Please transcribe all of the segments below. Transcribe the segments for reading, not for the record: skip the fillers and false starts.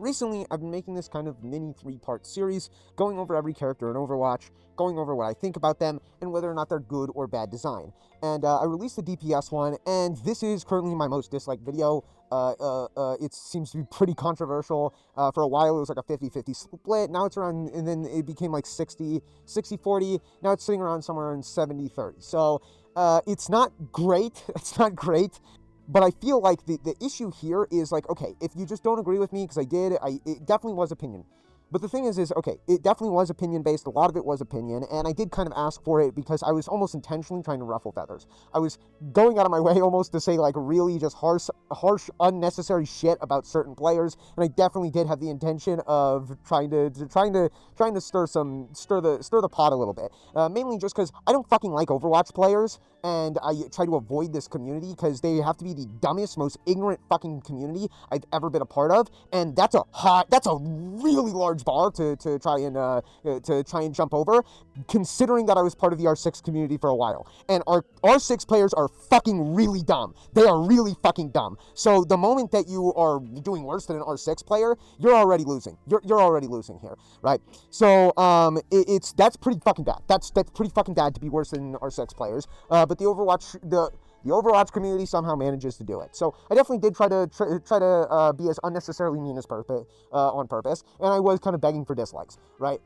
recently I've been making this kind of mini 3-part series, going over every character in Overwatch, going over what I think about them, and whether or not they're good or bad design. And I released the DPS one, and this is currently my most disliked video. It seems to be pretty controversial. For a while, it was like a 50-50 split. Now it's around, and then it became like 60-40. Now it's sitting around somewhere in 70-30. So it's not great. It's not great. But I feel like the issue here is like, okay, if you just don't agree with me, because it definitely was opinion. But the thing is, okay, it definitely was opinion-based. A lot of it was opinion, and I did kind of ask for it because I was almost intentionally trying to ruffle feathers. I was going out of my way almost to say, like, really just harsh, unnecessary shit about certain players, and I definitely did have the intention of trying to stir the pot a little bit. Mainly just because I don't fucking like Overwatch players, and I try to avoid this community because they have to be the dumbest, most ignorant fucking community I've ever been a part of, and that's a really large bar to try and jump over, considering that I was part of the R6 community for a while. And our R6 players are fucking really dumb. They are really fucking dumb. So the moment that you are doing worse than an R6 player, you're already losing. You're already losing here, right? So that's pretty fucking bad. That's pretty fucking bad to be worse than R6 players. But the Overwatch community somehow manages to do it. So I definitely did try to be as unnecessarily mean as on purpose, and I was kind of begging for dislikes, right?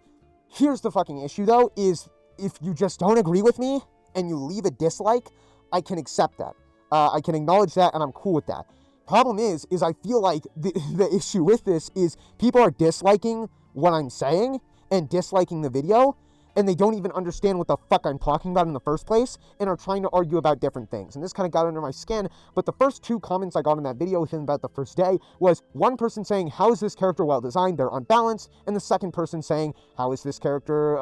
Here's the fucking issue, though, is if you just don't agree with me and you leave a dislike, I can accept that. I can acknowledge that, and I'm cool with that. Problem is I feel like the issue with this is people are disliking what I'm saying and disliking the video, and they don't even understand what the fuck I'm talking about in the first place, and are trying to argue about different things. And this kind of got under my skin, but the first 2 comments I got in that video within about the first day was one person saying, how is this character well designed? They're unbalanced. And the second person saying, how is this character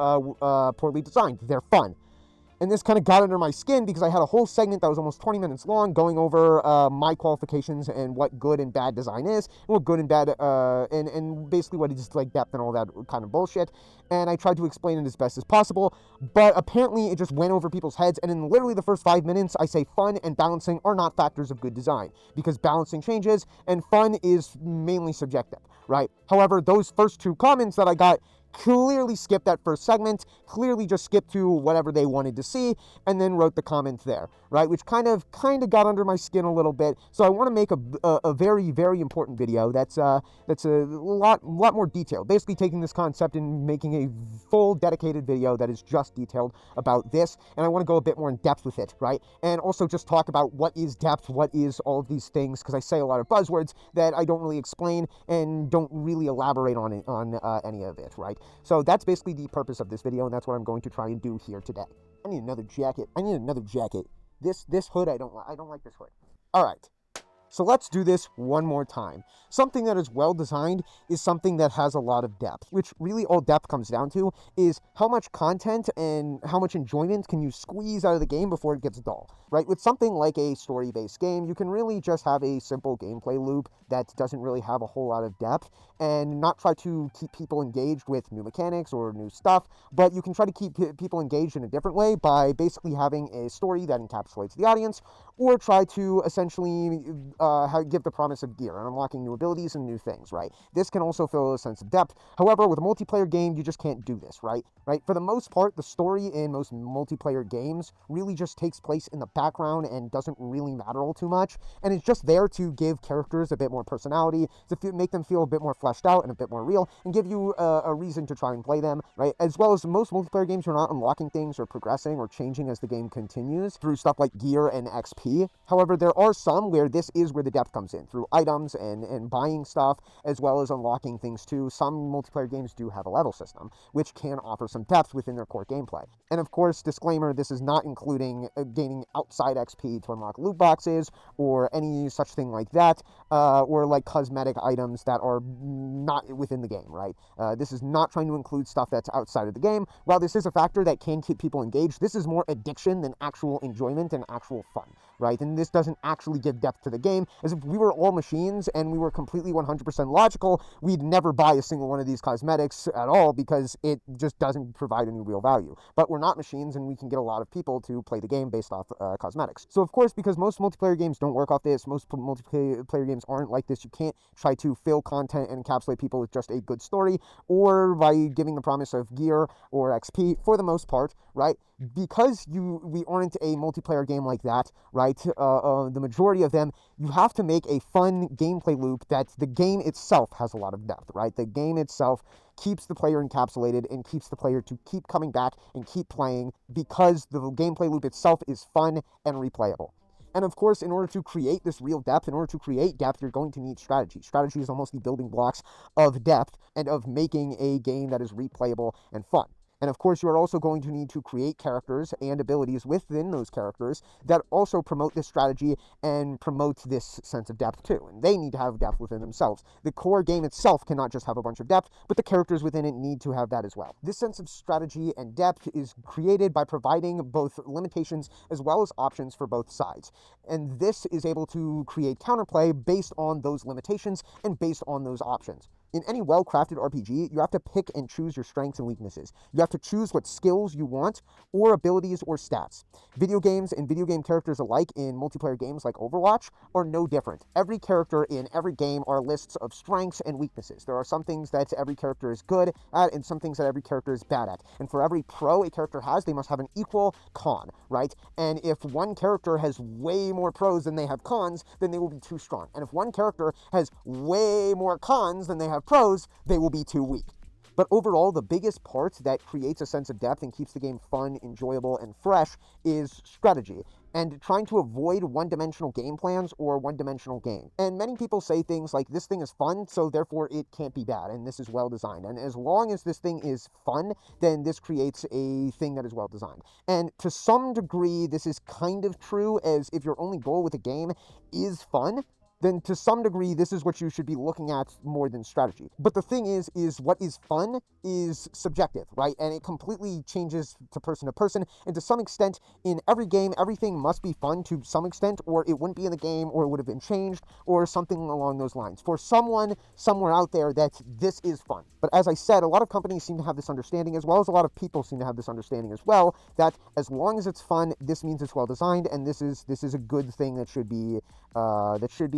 poorly designed? They're fun. And this kind of got under my skin because I had a whole segment that was almost 20 minutes long going over my qualifications and what good and bad design is, and what good and bad, and basically what is like depth and all that kind of bullshit. And I tried to explain it as best as possible, but apparently it just went over people's heads, and in literally the first 5 minutes, I say fun and balancing are not factors of good design, because balancing changes, and fun is mainly subjective, right? However, those first 2 comments that I got clearly skipped that first segment, clearly just skipped to whatever they wanted to see, and then wrote the comment there, right? Which kind of got under my skin a little bit. So I want to make a very, very important video that's a lot more detailed. Basically taking this concept and making a full dedicated video that is just detailed about this, and I want to go a bit more in depth with it, right? And also just talk about what is depth, what is all of these things, because I say a lot of buzzwords that I don't really explain and don't really elaborate on any of it, right? So that's basically the purpose of this video, and that's what I'm going to try and do here today. I need another jacket. This hood, I don't like this hood. All right. So let's do this one more time. Something that is well designed is something that has a lot of depth, which really all depth comes down to is how much content and how much enjoyment can you squeeze out of the game before it gets dull, right? With something like a story-based game, you can really just have a simple gameplay loop that doesn't really have a whole lot of depth and not try to keep people engaged with new mechanics or new stuff, but you can try to keep people engaged in a different way by basically having a story that encapsulates the audience, or try to essentially give the promise of gear and unlocking new abilities and new things, right? This can also fill a sense of depth. However, with a multiplayer game, you just can't do this, right? For the most part, the story in most multiplayer games really just takes place in the background and doesn't really matter all too much, and it's just there to give characters a bit more personality, to make them feel a bit more fleshed out and a bit more real, and give you a reason to try and play them, right? As well as most multiplayer games, you're not unlocking things or progressing or changing as the game continues through stuff like gear and XP. However, there are some where this is where the depth comes in, through items and buying stuff, as well as unlocking things too. Some multiplayer games do have a level system, which can offer some depth within their core gameplay. And of course, disclaimer, this is not including gaining outside XP to unlock loot boxes or any such thing like that, or like cosmetic items that are not within the game, right? This is not trying to include stuff that's outside of the game. While this is a factor that can keep people engaged, this is more addiction than actual enjoyment and actual fun, right? And this doesn't actually give depth to the game. As if we were all machines and we were completely 100% logical, we'd never buy a single one of these cosmetics at all because it just doesn't provide any real value. But we're not machines, and we can get a lot of people to play the game based off cosmetics. So of course, because most multiplayer games don't work off this, most multiplayer games aren't like this, you can't try to fill content and encapsulate people with just a good story or by giving the promise of gear or XP for the most part, right? Because we aren't a multiplayer game like that, right? The majority of them, you have to make a fun gameplay loop that the game itself has a lot of depth, right? The game itself keeps the player encapsulated and keeps the player to keep coming back and keep playing because the gameplay loop itself is fun and replayable. And of course, in order to create this real depth, in order to create depth, you're going to need strategy. Strategy is almost the building blocks of depth and of making a game that is replayable and fun. And of course, you're also going to need to create characters and abilities within those characters that also promote this strategy and promote this sense of depth too. And they need to have depth within themselves. The core game itself cannot just have a bunch of depth, but the characters within it need to have that as well. This sense of strategy and depth is created by providing both limitations as well as options for both sides. And this is able to create counterplay based on those limitations and based on those options. In any well-crafted RPG, you have to pick and choose your strengths and weaknesses. You have to choose what skills you want, or abilities or stats. Video games and video game characters alike in multiplayer games like Overwatch are no different. Every character in every game are lists of strengths and weaknesses. There are some things that every character is good at and some things that every character is bad at. And for every pro a character has, they must have an equal con, right? And if one character has way more pros than they have cons, then they will be too strong. And if one character has way more cons than they have pros, they will be too weak. But overall, the biggest part that creates a sense of depth and keeps the game fun, enjoyable, and fresh is strategy, and trying to avoid one-dimensional game plans or one-dimensional game. And many people say things like, this thing is fun, so therefore it can't be bad, and this is well-designed. And as long as this thing is fun, then this creates a thing that is well-designed. And to some degree, this is kind of true, as if your only goal with a game is fun, then to some degree, this is what you should be looking at more than strategy. But the thing is what is fun is subjective, right? And it completely changes to person, and to some extent, in every game, everything must be fun to some extent, or it wouldn't be in the game, or it would have been changed, or something along those lines. For someone, somewhere out there, that this is fun. But as I said, a lot of companies seem to have this understanding, as well as a lot of people seem to have this understanding as well, that as long as it's fun, this means it's well designed, and this is a good thing that should be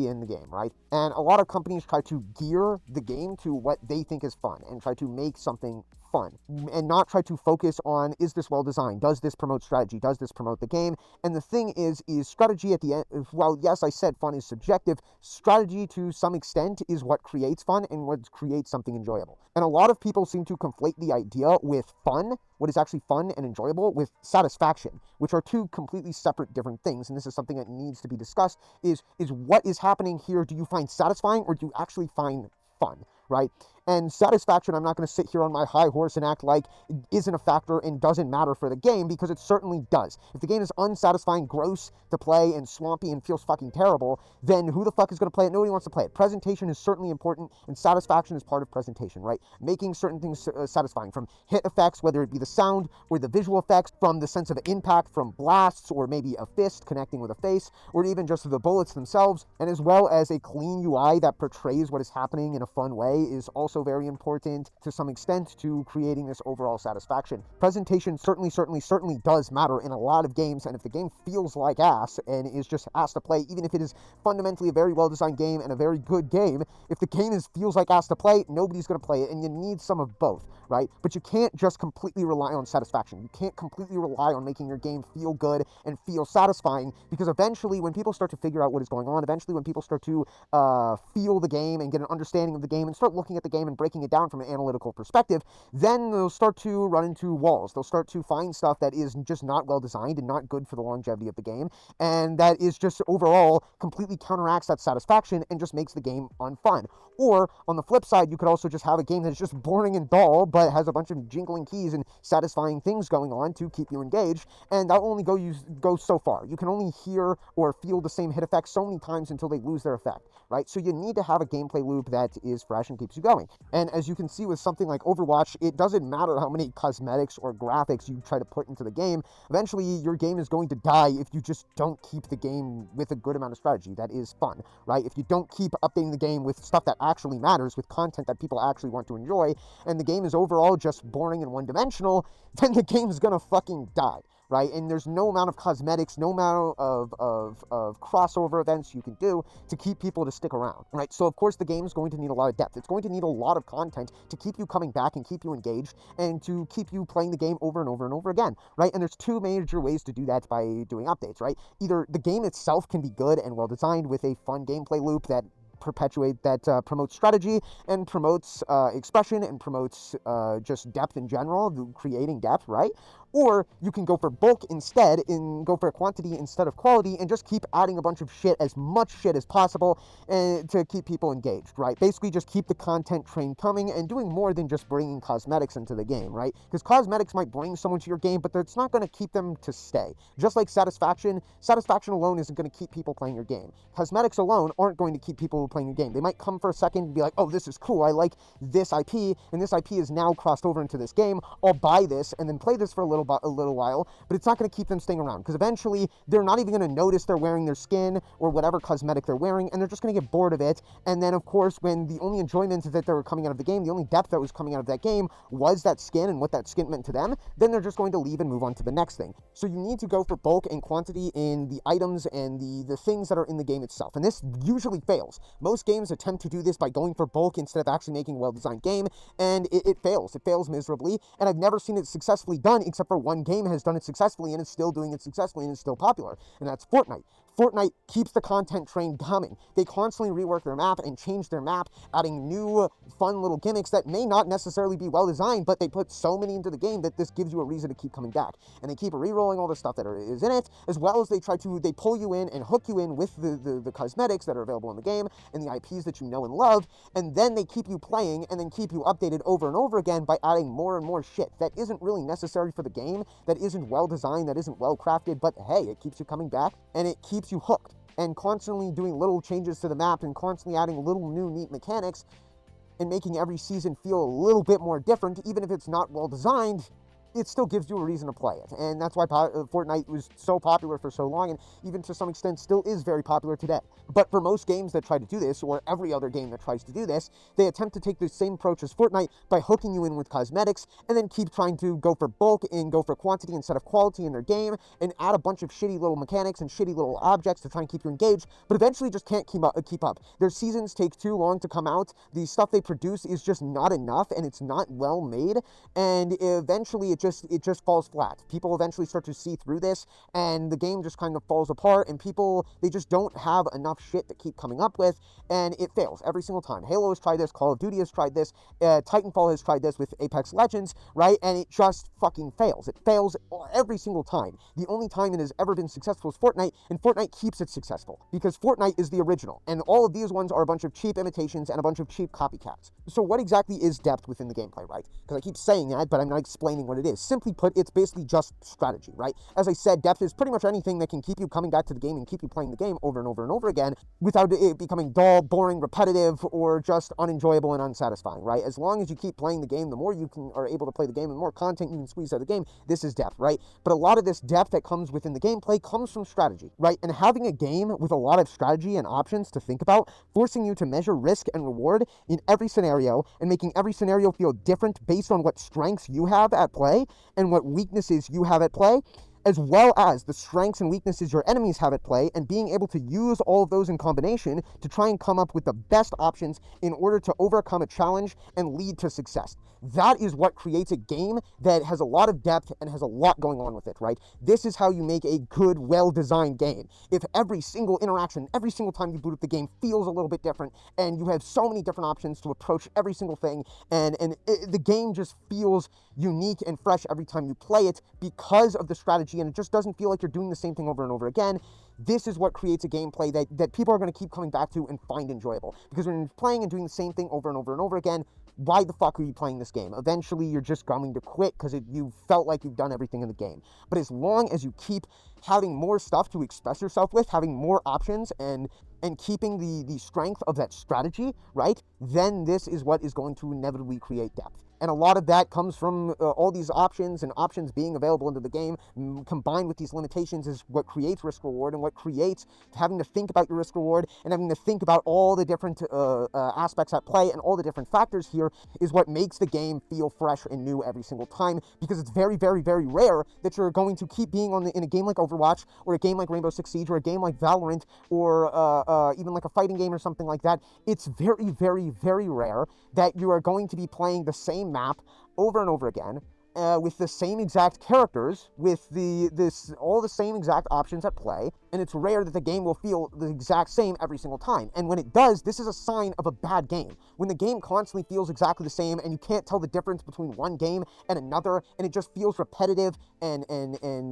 in the game, right? And a lot of companies try to gear the game to what they think is fun and try to make something fun and not try to focus on, is this well designed? Does this promote strategy? Does this promote the game? And the thing is strategy at the end, well, yes, I said fun is subjective. Strategy to some extent is what creates fun and what creates something enjoyable. And a lot of people seem to conflate the idea with fun, what is actually fun and enjoyable, with satisfaction, which are two completely separate different things. And this is something that needs to be discussed, is what is happening here. Do you find satisfying or do you actually find fun, right? And satisfaction, I'm not going to sit here on my high horse and act like it isn't a factor and doesn't matter for the game, because it certainly does. If the game is unsatisfying, gross to play, and swampy and feels fucking terrible, then who the fuck is going to play it? Nobody wants to play it. Presentation is certainly important, and satisfaction is part of presentation, right? Making certain things satisfying, from hit effects, whether it be the sound or the visual effects, from the sense of impact from blasts, or maybe a fist connecting with a face, or even just the bullets themselves, and as well as a clean UI that portrays what is happening in a fun way is also very important to some extent to creating this overall satisfaction. Presentation certainly does matter in a lot of games, and if the game feels like ass and is just ass to play, even if it is fundamentally a very well-designed game and a very good game, if the game feels like ass to play, nobody's going to play it, and you need some of both, right? But you can't just completely rely on satisfaction. You can't completely rely on making your game feel good and feel satisfying, because eventually when people start to figure out what is going on, eventually when people start to feel the game and get an understanding of the game and start looking at the game and breaking it down from an analytical perspective, then they'll start to run into walls. They'll start to find stuff that is just not well designed and not good for the longevity of the game, and that is just overall completely counteracts that satisfaction and just makes the game unfun. Or, on the flip side, you could also just have a game that's just boring and dull, but has a bunch of jingling keys and satisfying things going on to keep you engaged, and that will only go so far. You can only hear or feel the same hit effects so many times until they lose their effect, right? So you need to have a gameplay loop that is fresh and keeps you going. And as you can see with something like Overwatch, it doesn't matter how many cosmetics or graphics you try to put into the game. Eventually, your game is going to die if you just don't keep the game with a good amount of strategy that is fun, right? If you don't keep updating the game with stuff that actually matters, with content that people actually want to enjoy, and the game is overall just boring and one-dimensional, then the game's gonna fucking die, right? And there's no amount of cosmetics, no amount of crossover events you can do to keep people to stick around, right? So of course the game is going to need a lot of depth. It's going to need a lot of content to keep you coming back and keep you engaged and to keep you playing the game over and over and over again, right? And there's two major ways to do that by doing updates, right? Either the game itself can be good and well designed with a fun gameplay loop that promotes strategy and promotes expression and promotes just depth in general, creating depth, right? Or you can go for bulk instead, and go for quantity instead of quality, and just keep adding a bunch of shit, as much shit as possible, to keep people engaged, right? Basically just keep the content train coming and doing more than just bringing cosmetics into the game, right? Because cosmetics might bring someone to your game, but it's not going to keep them to stay. Just like satisfaction alone isn't going to keep people playing your game. Cosmetics alone aren't going to keep people playing your game. They might come for a second and be like, oh, this is cool, I like this IP, and this IP is now crossed over into this game, I'll buy this and then play this for a little while, but it's not going to keep them staying around, because eventually they're not even going to notice they're wearing their skin or whatever cosmetic they're wearing, and they're just going to get bored of it. And then of course, when the only enjoyment that they were coming out of the game, the only depth that was coming out of that game was that skin and what that skin meant to them, then they're just going to leave and move on to the next thing. So you need to go for bulk and quantity in the items and the things that are in the game itself, and this usually fails. Most games attempt to do this by going for bulk instead of actually making a well-designed game, and it fails miserably, and I've never seen it successfully done, except for one game has done it successfully, and it's still doing it successfully, and it's still popular, and that's Fortnite. Fortnite keeps the content train coming. They constantly rework their map and change their map, adding new fun little gimmicks that may not necessarily be well designed, but they put so many into the game that this gives you a reason to keep coming back. And they keep re-rolling all the stuff that is in it, as well as they pull you in and hook you in with the cosmetics that are available in the game and the IPs that you know and love, and then they keep you playing and then keep you updated over and over again by adding more and more shit that isn't really necessary for the game, that isn't well designed, that isn't well crafted, but hey, it keeps you coming back and it keeps you hooked. And constantly doing little changes to the map and constantly adding little new neat mechanics and making every season feel a little bit more different, even if it's not well designed, it still gives you a reason to play it. And that's why Fortnite was so popular for so long, and even to some extent still is very popular today. But for most games that try to do this, or every other game that tries to do this, they attempt to take the same approach as Fortnite by hooking you in with cosmetics, and then keep trying to go for bulk and go for quantity instead of quality in their game, and add a bunch of shitty little mechanics and shitty little objects to try and keep you engaged, but eventually just can't keep up. Their seasons take too long to come out, the stuff they produce is just not enough, and it's not well made, and eventually it just falls flat. People eventually start to see through this, and the game just kind of falls apart, and they just don't have enough shit to keep coming up with, and it fails every single time. Halo has tried this, Call of Duty has tried this, Titanfall has tried this with Apex Legends, right? And it just fucking fails. It fails every single time. The only time it has ever been successful is Fortnite, and Fortnite keeps it successful, because Fortnite is the original, and all of these ones are a bunch of cheap imitations and a bunch of cheap copycats. So what exactly is depth within the gameplay, right? Because I keep saying that, but I'm not explaining what it is. Simply put, it's basically just strategy, right? As I said, depth is pretty much anything that can keep you coming back to the game and keep you playing the game over and over and over again without it becoming dull, boring, repetitive, or just unenjoyable and unsatisfying, right? As long as you keep playing the game, the more you are able to play the game, the more content you can squeeze out of the game, this is depth, right? But a lot of this depth that comes within the gameplay comes from strategy, right? And having a game with a lot of strategy and options to think about, forcing you to measure risk and reward in every scenario, and making every scenario feel different based on what strengths you have at play and what weaknesses you have at play, as well as the strengths and weaknesses your enemies have at play, and being able to use all of those in combination to try and come up with the best options in order to overcome a challenge and lead to success. That is what creates a game that has a lot of depth and has a lot going on with it, right? This is how you make a good, well-designed game. If every single interaction, every single time you boot up the game feels a little bit different, and you have so many different options to approach every single thing, the game just feels unique and fresh every time you play it because of the strategy strategy, and it just doesn't feel like you're doing the same thing over and over again. This is what creates a gameplay that people are going to keep coming back to and find enjoyable. Because when you're playing and doing the same thing over and over and over again, why the fuck are you playing this game? Eventually, you're just going to quit because you felt like you've done everything in the game. But as long as you keep having more stuff to express yourself with, having more options, and keeping the strength of that strategy, right, then this is what is going to inevitably create depth. And a lot of that comes from all these options, and options being available into the game, combined with these limitations, is what creates risk reward, and what creates having to think about your risk reward, and having to think about all the different aspects at play, and all the different factors here is what makes the game feel fresh and new every single time, because it's very, very, very rare that you're going to keep being in a game like Overwatch, or a game like Rainbow Six Siege, or a game like Valorant, or even like a fighting game or something like that. It's very, very, very rare that you are going to be playing the same map over and over again, with the same exact characters, with all the same exact options at play, and it's rare that the game will feel the exact same every single time. And when it does, this is a sign of a bad game. When the game constantly feels exactly the same, and you can't tell the difference between one game and another, and it just feels repetitive, and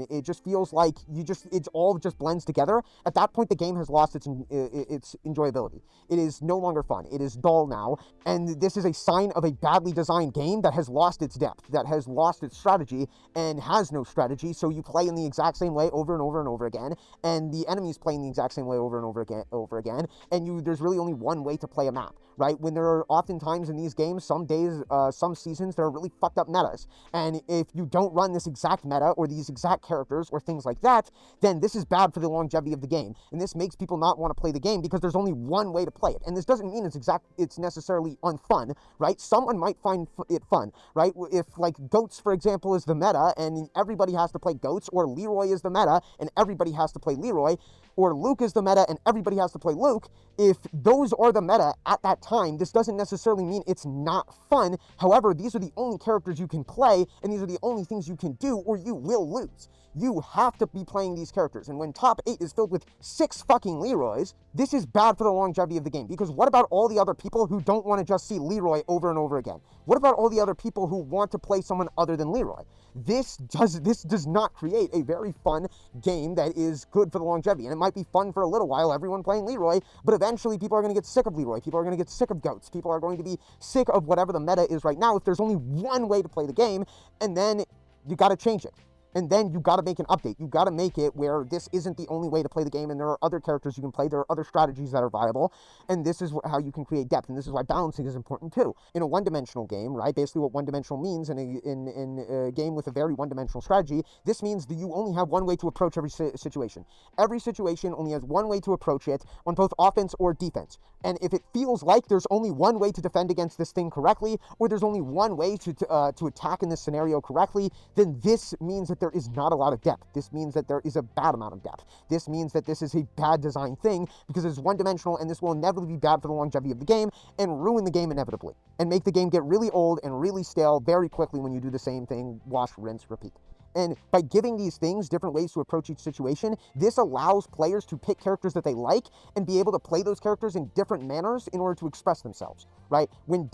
it just feels like it all just blends together, at that point the game has lost its enjoyability. It is no longer fun. It is dull now, and this is a sign of a badly designed game that has lost its depth, that has lost its strategy, and has no strategy. So you play in the exact same way over and over and over again, and the enemies playing the exact same way over and over again, and there's really only one way to play a map, right? When there are oftentimes in these games, some days, some seasons, there are really fucked up metas, and if you don't run this exact meta, or these exact characters, or things like that, then this is bad for the longevity of the game, and this makes people not want to play the game because there's only one way to play it. And this doesn't mean it's necessarily unfun, right? Someone might find it fun, right? If like goats, for example, is the meta, and everybody has to play goats, or Leroy is the meta, and everybody has to play Leroy, or Luke is the meta, and everybody has to play Luke, if those are the meta at that time, this doesn't necessarily mean it's not fun. However, these are the only characters you can play, and these are the only things you can do, or you will lose. You have to be playing these characters, and when top 8 is filled with 6 fucking Leroys, this is bad for the longevity of the game, because what about all the other people who don't want to just see Leroy over and over again? What about all the other people who want to play someone other than Leroy? This does not create a very fun game that is good for the longevity, and it might be fun for a little while, everyone playing Leroy, but eventually people are going to get sick of Leroy, people are going to get sick of goats, people are going to be sick of whatever the meta is right now if there's only one way to play the game, and then you got to change it. And then you got to make an update. You got to make it where this isn't the only way to play the game, and there are other characters you can play, there are other strategies that are viable, and this is how you can create depth, and this is why balancing is important too. In a one-dimensional game, right, basically what one-dimensional means in a game with a very one-dimensional strategy, this means that you only have one way to approach every situation. Every situation only has one way to approach it on both offense or defense. And if it feels like there's only one way to defend against this thing correctly, or there's only one way to attack in this scenario correctly, then this means that there is not a lot of depth. This means that there is a bad amount of depth. This means that this is a bad design thing, because it's one-dimensional, and this will inevitably be bad for the longevity of the game, and ruin the game inevitably, and make the game get really old and really stale very quickly when you do the same thing, wash, rinse, repeat. And by giving these things different ways to approach each situation, this allows players to pick characters that they like and be able to play those characters in different manners in order to express themselves, right? When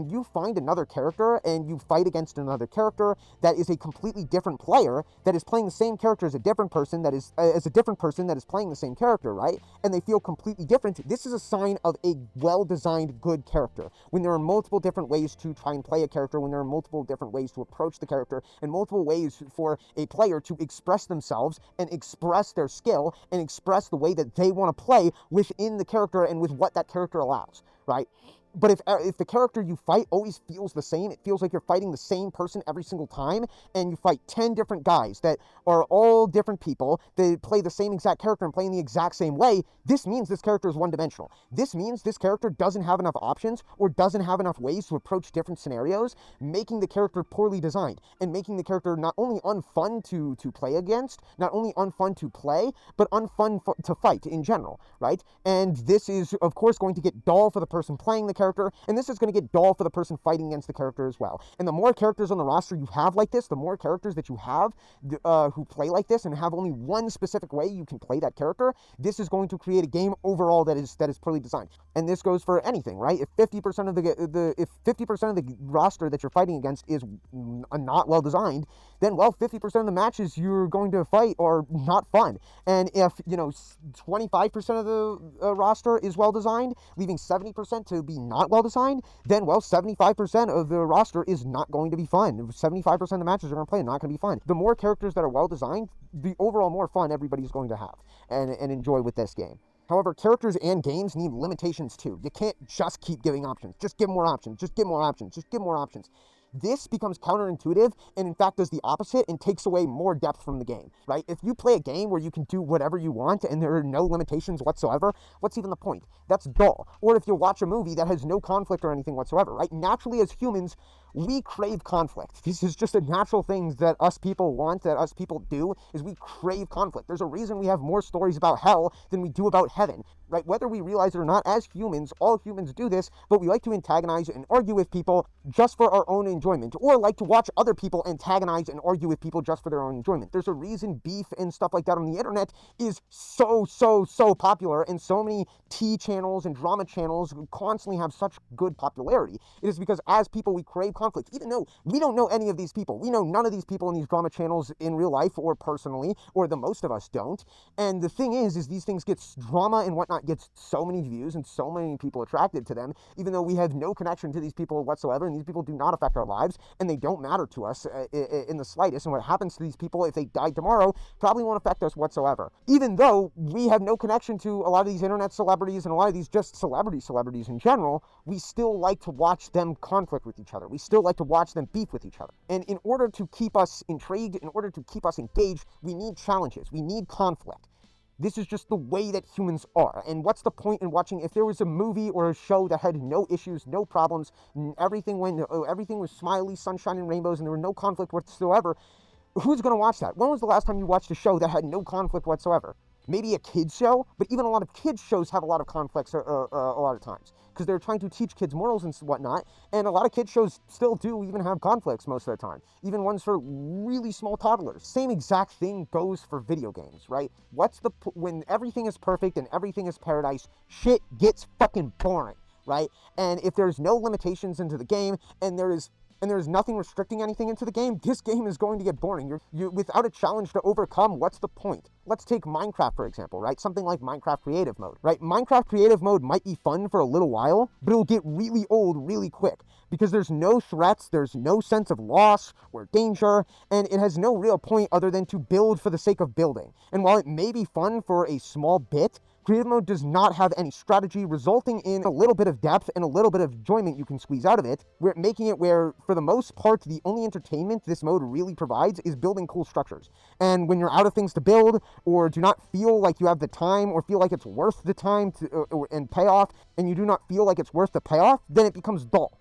you find another character and you fight against another character that is a completely different player, that is playing the same character as a different person that is playing the same character, right? And they feel completely different, this is a sign of a well-designed, good character. When there are multiple different ways to try and play a character, when there are multiple different ways to approach the character, and multiple ways for a player to express themselves and express their skill and express the way that they want to play within the character and with what that character allows, right? But if the character you fight always feels the same, it feels like you're fighting the same person every single time, and you fight 10 different guys that are all different people, they play the same exact character and play in the exact same way, this means this character is one-dimensional. This means this character doesn't have enough options, or doesn't have enough ways to approach different scenarios, making the character poorly designed, and making the character not only unfun to play against, not only unfun to play, but unfun to fight in general, right? And this is, of course, going to get dull for the person playing the character, and this is going to get dull for the person fighting against the character as well. And the more characters on the roster you have like this, the more characters that you have who play like this and have only one specific way you can play that character, this is going to create a game overall that is poorly designed. And this goes for anything, right? If 50% of the roster that you're fighting against is not well designed, then, well, 50% of the matches you're going to fight are not fun. And if, 25% of the roster is well designed, leaving 70% to be not well designed, then, well, 75% of the roster is not going to be fun. 75% of the matches you're going to play are not going to be fun. The more characters that are well designed, the overall more fun everybody's going to have and enjoy with this game. However, characters and games need limitations too. You can't just keep giving options. Just give more options. Just give more options. Just give more options. This becomes counterintuitive and in fact does the opposite and takes away more depth from the game, right? If you play a game where you can do whatever you want and there are no limitations whatsoever, what's even the point? That's dull. Or if you watch a movie that has no conflict or anything whatsoever, right? Naturally, as humans, we crave conflict. This is just a natural thing that us people want, that us people do, is we crave conflict. There's a reason we have more stories about hell than we do about heaven, right? Whether we realize it or not, as humans, all humans do this, but we like to antagonize and argue with people just for our own enjoyment, or like to watch other people antagonize and argue with people just for their own enjoyment. There's a reason beef and stuff like that on the internet is so popular, and so many tea channels and drama channels constantly have such good popularity. It is because as people, we crave conflict, even though we don't know any of these people. We know none of these people in these drama channels in real life or personally, or the most of us don't. And the thing is these things get drama and whatnot gets so many views and so many people attracted to them, even though we have no connection to these people whatsoever, and these people do not affect our lives, and they don't matter to us in the slightest. And what happens to these people if they died tomorrow probably won't affect us whatsoever. Even though we have no connection to a lot of these internet celebrities and a lot of these just celebrities in general, we still like to watch them conflict with each other. We still like to watch them beef with each other. And in order to keep us intrigued, in order to keep us engaged, we need challenges. We need conflict. This is just the way that humans are. And what's the point in watching, if there was a movie or a show that had no issues, no problems, everything was smiley, sunshine, and rainbows, and there were no conflict whatsoever, who's going to watch that? When was the last time you watched a show that had no conflict whatsoever? Maybe a kid's show, but even a lot of kids' shows have a lot of conflicts a lot of times, because they're trying to teach kids morals and whatnot, and a lot of kids' shows still do even have conflicts most of the time, even ones for really small toddlers. Same exact thing goes for video games, right? When everything is perfect and everything is paradise, shit gets fucking boring, right? And if there's no limitations into the game, and there's nothing restricting anything into the game, this game is going to get boring. You're without a challenge to overcome, what's the point? Let's take Minecraft, for example, right? Something like Minecraft Creative Mode, right? Minecraft Creative Mode might be fun for a little while, but it'll get really old really quick, because there's no threats, there's no sense of loss or danger, and it has no real point other than to build for the sake of building. And while it may be fun for a small bit, Creative Mode does not have any strategy, resulting in a little bit of depth and a little bit of enjoyment you can squeeze out of it, making it where, for the most part, the only entertainment this mode really provides is building cool structures. And when you're out of things to build, or do not feel like you have the time, or feel like it's worth the time and payoff, and you do not feel like it's worth the payoff, then it becomes dull.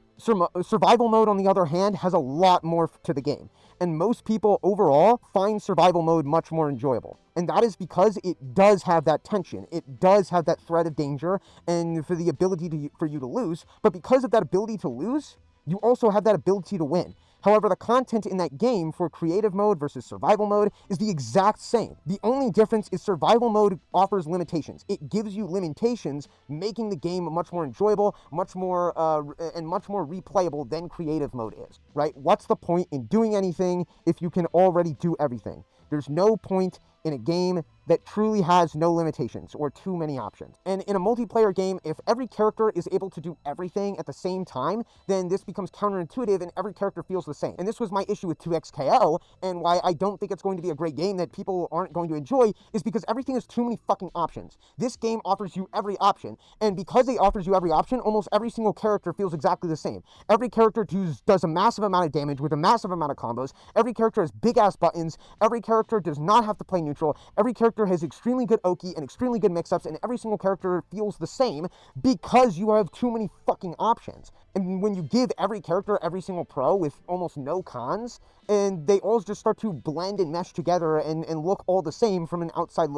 Survival mode, on the other hand, has a lot more to the game, and most people overall find survival mode much more enjoyable. And that is because it does have that tension, it does have that threat of danger, and for the ability for you to lose. But because of that ability to lose, you also have that ability to win. However, the content in that game for creative mode versus survival mode is the exact same. The only difference is survival mode offers limitations. It gives you limitations, making the game much more enjoyable, much more replayable than creative mode is, right? What's the point in doing anything if you can already do everything? There's no point in a game that truly has no limitations or too many options. And in a multiplayer game, if every character is able to do everything at the same time, then this becomes counterintuitive and every character feels the same. And this was my issue with 2XKO, and why I don't think it's going to be a great game that people aren't going to enjoy, is because everything has too many fucking options. This game offers you every option, and because it offers you every option, almost every single character feels exactly the same. Every character does a massive amount of damage with a massive amount of combos. Every character has big-ass buttons. Every character does not have to play neutral. Every character has extremely good Oki and extremely good mix-ups, and every single character feels the same because you have too many fucking options. And when you give every character every single pro with almost no cons, and they all just start to blend and mesh together and look all the same from outside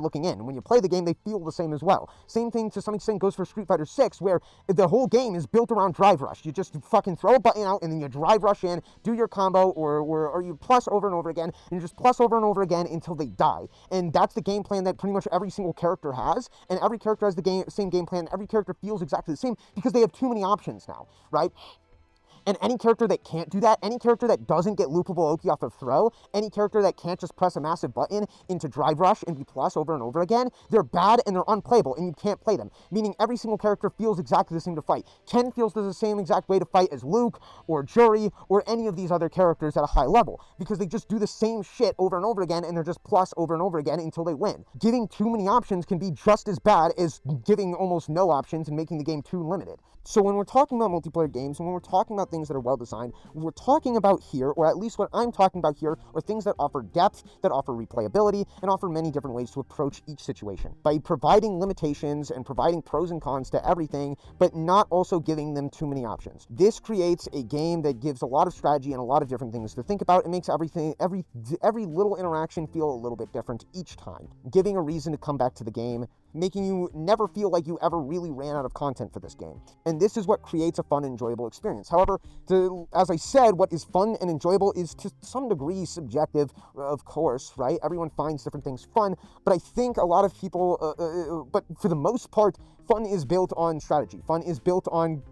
looking in. When you play the game, they feel the same as well. Same thing to some extent goes for Street Fighter 6, where the whole game is built around drive rush. You just fucking throw a button out and then you drive rush in, do your combo, or you plus over and over again, and you just plus over and over again until they die. And that's the game plan that pretty much every single character has, and every character has the same game plan. Every character feels exactly the same because they have too many options now, right? And any character that can't do that, any character that doesn't get loopable Oki off of throw, any character that can't just press a massive button into drive rush and be plus over and over again, they're bad and they're unplayable and you can't play them. Meaning every single character feels exactly the same to fight. Ken feels the same exact way to fight as Luke or Jury or any of these other characters at a high level because they just do the same shit over and over again and they're just plus over and over again until they win. Giving too many options can be just as bad as giving almost no options and making the game too limited. So when we're talking about multiplayer games and when we're talking about things that are well designed, what we're talking about here, or at least what I'm talking about here, are things that offer depth, that offer replayability, and offer many different ways to approach each situation. By providing limitations and providing pros and cons to everything, but not also giving them too many options. This creates a game that gives a lot of strategy and a lot of different things to think about. It makes every little interaction feel a little bit different each time, giving a reason to come back to the game, making you never feel like you ever really ran out of content for this game. And this is what creates a fun and enjoyable experience. However, as I said, what is fun and enjoyable is to some degree subjective, of course, right? Everyone finds different things fun, but I think a lot of people, but for the most part, fun is built on strategy. Fun is built on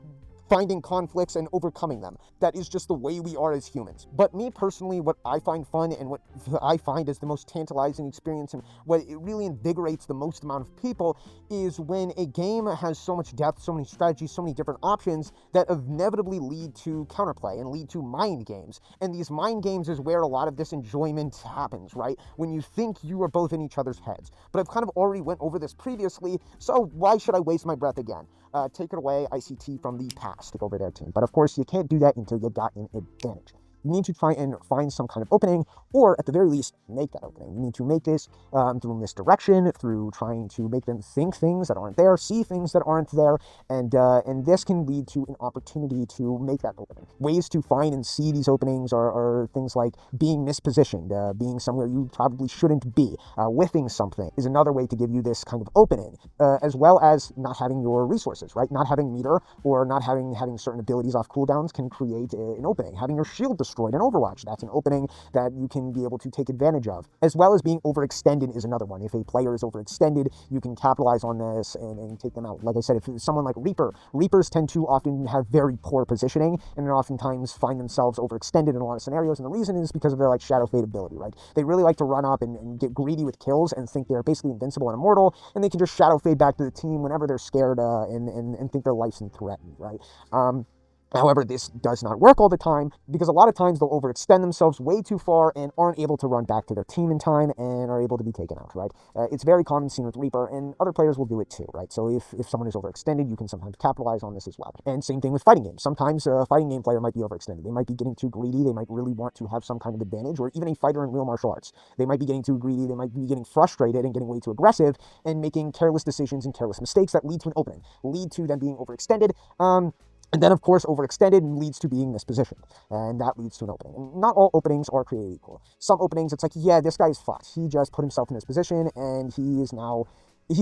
finding conflicts and overcoming them. That is just the way we are as humans. But me personally, what I find fun and what I find is the most tantalizing experience and what it really invigorates the most amount of people is when a game has so much depth, so many strategies, so many different options that inevitably lead to counterplay and lead to mind games. And these mind games is where a lot of this enjoyment happens, right? When you think you are both in each other's heads. But I've kind of already went over this previously, so why should I waste my breath again? Take it away, ICT from the past, to go over their team. But of course, you can't do that until you got an advantage. You need to try and find some kind of opening, or at the very least, make that opening. You need to make this through misdirection, through trying to make them think things that aren't there, see things that aren't there, and this can lead to an opportunity to make that opening. Ways to find and see these openings are things like being mispositioned, being somewhere you probably shouldn't be, whiffing something is another way to give you this kind of opening, as well as not having your resources, right? Not having meter or not having certain abilities off cooldowns can create an opening. Having your shield destroyed in Overwatch, that's an opening that you can be able to take advantage of. As well as being overextended is another one. If a player is overextended, you can capitalize on this and take them out. Like I said, if someone like Reapers tend to often have very poor positioning and oftentimes find themselves overextended in a lot of scenarios, and the reason is because of their Shadow Fade ability, right? They really like to run up and get greedy with kills and think they're basically invincible and immortal, and they can just Shadow Fade back to the team whenever they're scared and think their life's threatened, right? However, this does not work all the time because a lot of times they'll overextend themselves way too far and aren't able to run back to their team in time and are able to be taken out, right? It's very common seen with Reaper, and other players will do it too, right? So if someone is overextended, you can sometimes capitalize on this as well. And same thing with fighting games. Sometimes a fighting game player might be overextended. They might be getting too greedy. They might really want to have some kind of advantage, or even a fighter in real martial arts. They might be getting too greedy. They might be getting frustrated and getting way too aggressive and making careless decisions and careless mistakes that lead to an opening, lead to them being overextended. And then, of course, overextended leads to being mispositioned, and that leads to an opening. And not all openings are created equal. Some openings, it's like, yeah, this guy's fucked. He just put himself in this position, and he's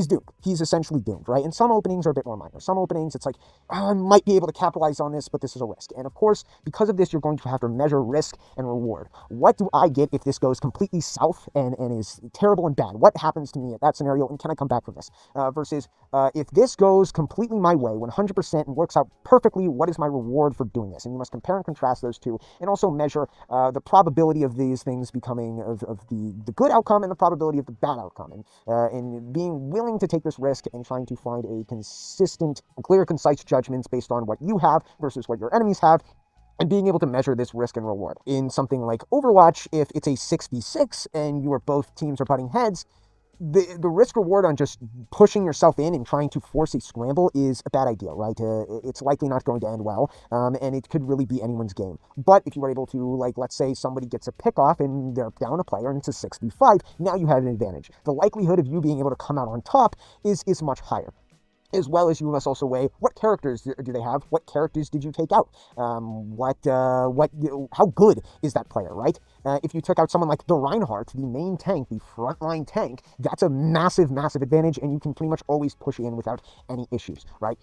doomed. He's essentially doomed, right? And some openings are a bit more minor. Some openings, it's like, I might be able to capitalize on this, but this is a risk. And of course, because of this, you're going to have to measure risk and reward. What do I get if this goes completely south and is terrible and bad? What happens to me at that scenario, and can I come back from this? Versus, if this goes completely my way, 100%, and works out perfectly, what is my reward for doing this? And you must compare and contrast those two, and also measure the probability of these things becoming, of the good outcome and the probability of the bad outcome. And being willing to take this risk and trying to find a consistent, clear, concise judgments based on what you have versus what your enemies have, and being able to measure this risk and reward. In something like Overwatch, if it's a 6v6 and both teams are butting heads, the risk reward on just pushing yourself in and trying to force a scramble is a bad idea, right? It's likely not going to end well, and it could really be anyone's game. But if you were able to, let's say somebody gets a pick off and they're down a player and it's a 6v5, now you have an advantage. The likelihood of you being able to come out on top is much higher. as well as you must also weigh what characters do they have, what characters did you take out, how good is that player, right? If you took out someone like the Reinhardt, the main tank, the frontline tank, that's a massive, massive advantage, and you can pretty much always push in without any issues, right?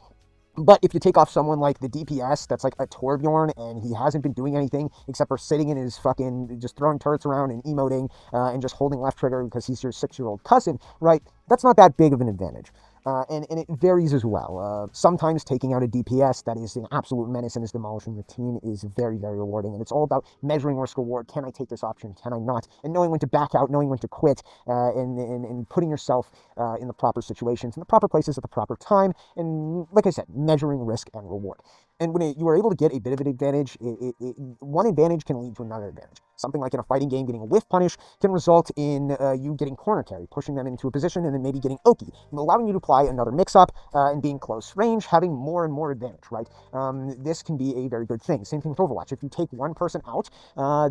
But if you take off someone like the DPS that's like a Torbjorn and he hasn't been doing anything except for sitting in his fucking, just throwing turrets around and emoting and just holding left trigger because he's your 6-year-old cousin, right? That's not that big of an advantage. And it varies as well. Sometimes taking out a DPS that is an absolute menace and is demolishing your team is very, very rewarding. And it's all about measuring risk reward. Can I take this option? Can I not? And knowing when to back out, knowing when to quit, and putting yourself in the proper situations, in the proper places at the proper time. And like I said, measuring risk and reward. And when you are able to get a bit of an advantage, one advantage can lead to another advantage. Something like in a fighting game, getting a whiff punish can result in you getting corner carry, pushing them into a position, and then maybe getting Oki, allowing you to apply another mix-up and being close range, having more and more advantage, right? This can be a very good thing. Same thing with Overwatch. If you take one person out,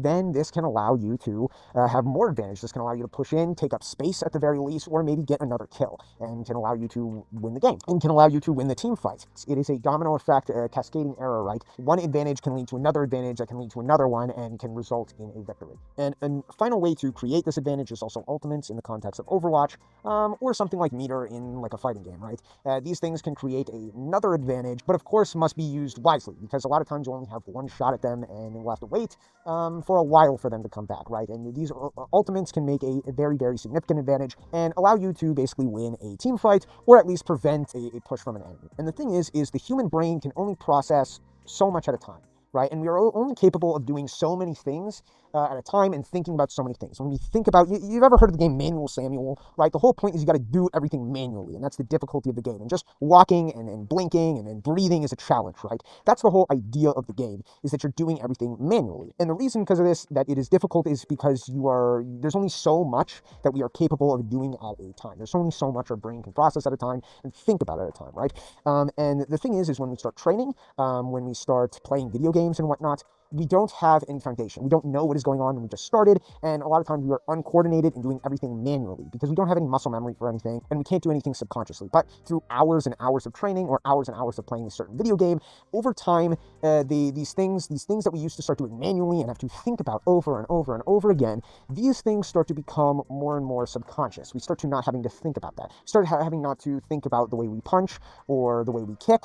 then this can allow you to have more advantage. This can allow you to push in, take up space at the very least, or maybe get another kill, and can allow you to win the game, and can allow you to win the team fight. It is a domino effect, cascading error, right? One advantage can lead to another advantage that can lead to another one and can result in a victory. And a final way to create this advantage is also ultimates in the context of Overwatch, or something like meter in like a fighting game, right? These things can create another advantage, but of course must be used wisely, because a lot of times you only have one shot at them and you'll have to wait for a while for them to come back, right? And these ultimates can make a very, very significant advantage and allow you to basically win a team fight, or at least prevent a push from an enemy. And the thing is the human brain can only process so much at a time, right? And we are only capable of doing so many things at a time and thinking about so many things. When we think about, you've ever heard of the game Manual Samuel, right? The whole point is you got to do everything manually, and that's the difficulty of the game. And just walking and blinking and breathing is a challenge, right? That's the whole idea of the game, is that you're doing everything manually. And the reason because of this, that it is difficult, is because there's only so much that we are capable of doing at a time. There's only so much our brain can process at a time and think about at a time, right? And the thing is when we start training, when we start playing video games and whatnot, we don't have any foundation. We don't know what is going on when we just started, and a lot of times we are uncoordinated and doing everything manually because we don't have any muscle memory for anything, and we can't do anything subconsciously. But through hours and hours of training, or hours and hours of playing a certain video game, over time, these things that we used to start doing manually and have to think about over and over and over again, these things start to become more and more subconscious. We start to not having to think about that. Start having not to think about the way we punch, or the way we kick,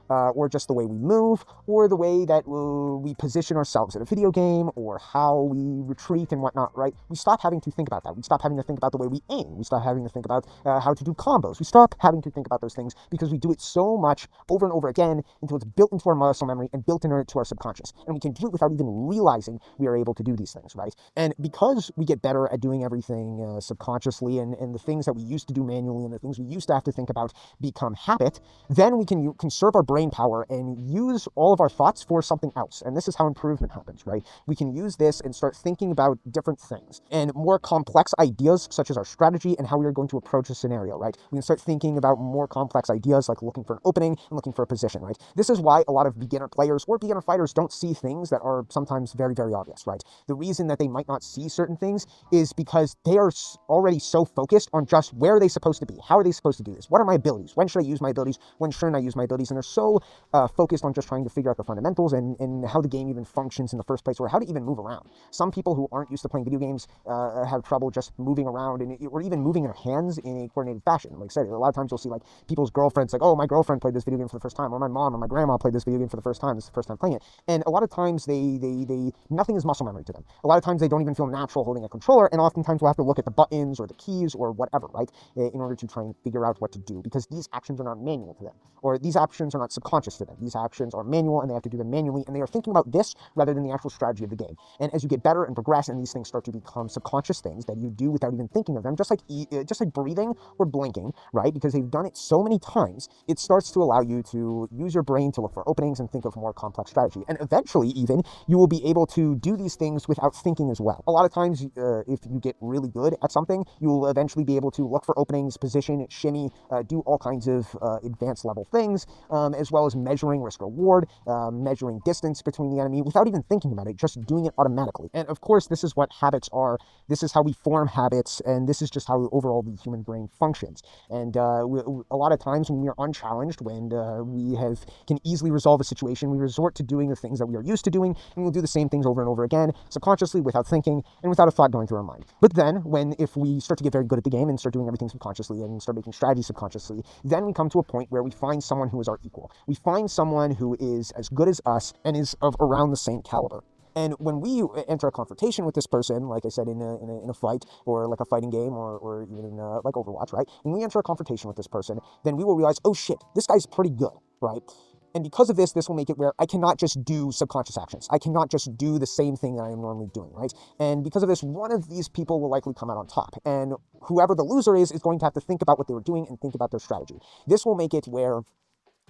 or just the way we move, or the way that we position ourselves in a video game, or how we retreat and whatnot, right? We stop having to think about that. We stop having to think about the way we aim. We stop having to think about how to do combos. We stop having to think about those things because we do it so much over and over again until it's built into our muscle memory and built into our subconscious. And we can do it without even realizing we are able to do these things, right? And because we get better at doing everything subconsciously, and the things that we used to do manually and the things we used to have to think about become habit, then we can conserve our brain power and use all of our thoughts for something else. And this is how improvement happens, right? We can use this and start thinking about different things and more complex ideas, such as our strategy and how we are going to approach a scenario, right? We can start thinking about more complex ideas, like looking for an opening and looking for a position, right? This is why a lot of beginner players or beginner fighters don't see things that are sometimes very, very obvious, right? The reason that they might not see certain things is because they are already so focused on just where are they supposed to be? How are they supposed to do this? What are my abilities? When should I use my abilities? When shouldn't I use my abilities? And they're so focused on just trying to figure out the fundamentals and how the game even functions in the first place, or how to even move around. Some people who aren't used to playing video games have trouble just moving around, or even moving their hands in a coordinated fashion. Like I said, a lot of times you'll see like people's girlfriends, like, oh, my girlfriend played this video game for the first time, or my mom or my grandma played this video game for the first time. This is the first time playing it. And a lot of times they nothing is muscle memory to them. A lot of times they don't even feel natural holding a controller, and oftentimes we'll have to look at the buttons or the keys or whatever, right, in order to try and figure out what to do, because these actions are not manual to them, or these actions are not subconscious to them. These actions are manual, and they have to do them manually, and they are thinking about this rather than the actual strategy of the game. And as you get better and progress, and these things start to become subconscious things that you do without even thinking of them, just like breathing or blinking, right? Because they've done it so many times, it starts to allow you to use your brain to look for openings and think of more complex strategy. And eventually, even, you will be able to do these things without thinking as well. A lot of times, if you get really good at something, you will eventually be able to look for openings, position, shimmy, do all kinds of advanced level things, as as well as measuring risk reward, measuring distance between the enemy without even thinking about it, just doing it automatically. And of course, this is what habits are. This is how we form habits, and this is just how overall the human brain functions. And a lot of times when we are unchallenged, when we can easily resolve a situation, we resort to doing the things that we are used to doing, and we'll do the same things over and over again, subconsciously, without thinking, and without a thought going through our mind. But then, if we start to get very good at the game and start doing everything subconsciously and start making strategies subconsciously, then we come to a point where we find someone who is our equal. We find someone who is as good as us and is of around the same caliber. And when we enter a confrontation with this person, like I said, in a fight, or like a fighting game, or even in like Overwatch, right? When we enter a confrontation with this person, then we will realize, oh shit, this guy's pretty good, right? And because of this will make it where I cannot just do subconscious actions. I cannot just do the same thing that I am normally doing, right? And because of this, one of these people will likely come out on top. And whoever the loser is going to have to think about what they were doing and think about their strategy. This will make it where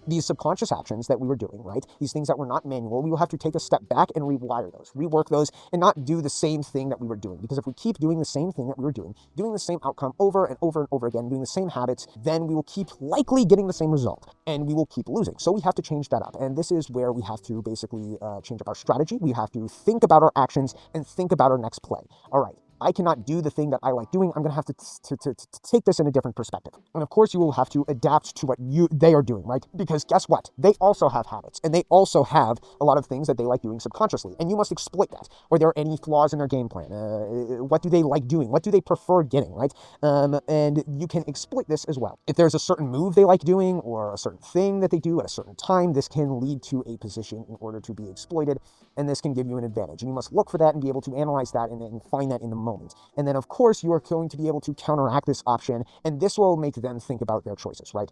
these subconscious actions that we were doing, right? These things that were not manual, we will have to take a step back and rewire those, rework those, and not do the same thing that we were doing. Because if we keep doing the same thing that we were doing the same outcome over and over and over again, doing the same habits, then we will keep likely getting the same result, and we will keep losing. So we have to change that up. And this is where we have to basically change up our strategy. We have to think about our actions and think about our next play. All right, I cannot do the thing that I like doing. I'm going to have to take this in a different perspective. And of course, you will have to adapt to what they are doing, right? Because guess what? They also have habits, and they also have a lot of things that they like doing subconsciously, and you must exploit that. Are there any flaws in their game plan? What do they like doing? What do they prefer getting, right? And you can exploit this as well. If there's a certain move they like doing, or a certain thing that they do at a certain time, this can lead to a position in order to be exploited, and this can give you an advantage. And you must look for that and be able to analyze that and find that in the moment. And then, of course, you are going to be able to counteract this option, and this will make them think about their choices, right?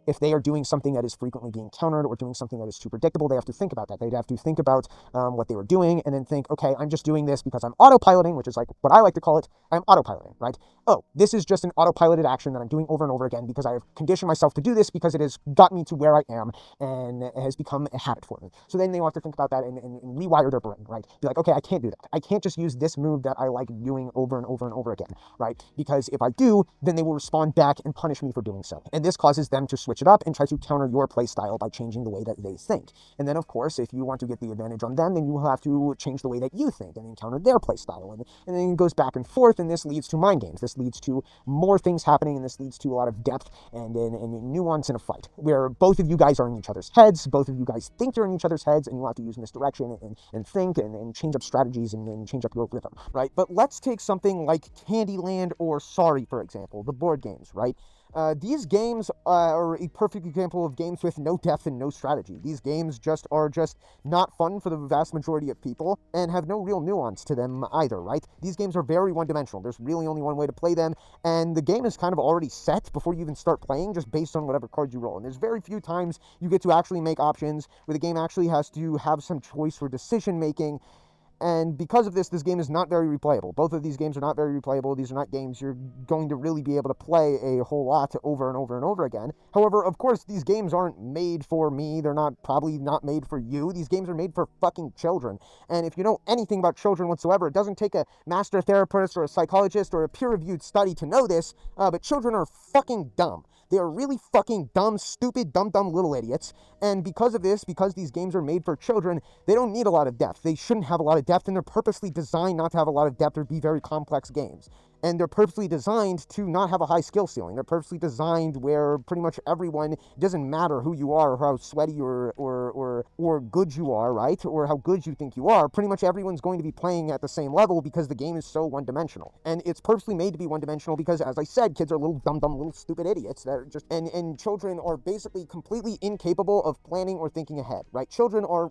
If they are doing something that is frequently being countered or doing something that is too predictable, they have to think about that. They'd have to think about what they were doing and then think, okay, I'm just doing this because I'm autopiloting, which is like what I like to call it. I'm autopiloting, right? Oh, this is just an autopiloted action that I'm doing over and over again because I have conditioned myself to do this because it has got me to where I am and it has become a habit for me. So then they will have to think about that and rewire their brain, right? Be like, okay, I can't do that. I can't just use this move that I like doing over and over and over again, right? Because if I do, then they will respond back and punish me for doing so. And this causes them to switch it up and try to counter your play style by changing the way that they think. And then, of course, if you want to get the advantage on them, then you will have to change the way that you think and then counter their play style. And then it goes back and forth, and this leads to mind games. This leads to more things happening, and this leads to a lot of depth and nuance in a fight, where both of you guys are in each other's heads, both of you guys think you're in each other's heads, and you have to use misdirection and think and change up strategies and change up your rhythm, right? But let's take something like Candyland or Sorry, for example, the board games, right? These games are a perfect example of games with no depth and no strategy. These games are just not fun for the vast majority of people and have no real nuance to them either, right? These games are very one-dimensional. There's really only one way to play them, and the game is kind of already set before you even start playing, just based on whatever cards you roll. And there's very few times you get to actually make options where the game actually has to have some choice or decision-making. And because of this game is not very replayable. Both of these games are not very replayable. These are not games you're going to really be able to play a whole lot over and over and over again. However, of course, these games aren't made for me. They're probably not made for you. These games are made for fucking children. And if you know anything about children whatsoever, it doesn't take a master therapist or a psychologist or a peer-reviewed study to know this, but children are fucking dumb. They are really fucking dumb, stupid, dumb little idiots. And because of this, because these games are made for children, they don't need a lot of depth. They shouldn't have a lot of depth, and they're purposely designed not to have a lot of depth or be very complex games. And they're purposely designed to not have a high skill ceiling. They're purposely designed where pretty much everyone, it doesn't matter who you are or how sweaty or good you are, right? Or how good you think you are. Pretty much everyone's going to be playing at the same level because the game is so one-dimensional. And it's purposely made to be one-dimensional because, as I said, kids are little dumb, little stupid idiots that are just, and children are basically completely incapable of planning or thinking ahead, right? Children are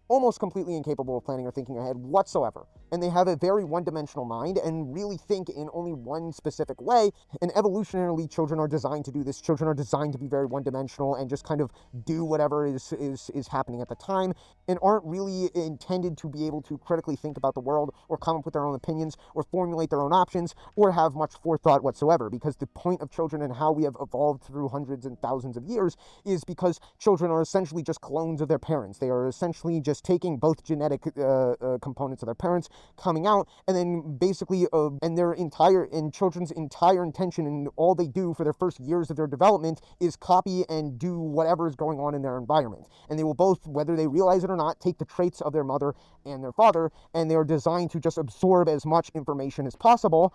almost completely incapable of planning or thinking ahead whatsoever. And they have a very one-dimensional mind and really think in only one specific way. And evolutionarily, children are designed to do this. Children are designed to be very one-dimensional and just kind of do whatever is happening at the time, and aren't really intended to be able to critically think about the world or come up with their own opinions or formulate their own options or have much forethought whatsoever. Because the point of children and how we have evolved through hundreds and thousands of years is because children are essentially just clones of their parents. They are essentially just taking both genetic components of their parents, coming out, and then basically, and children's entire intention and all they do for their first years of their development is copy and do whatever is going on in their environment. And they will both, whether they realize it or not, take the traits of their mother and their father, and they are designed to just absorb as much information as possible,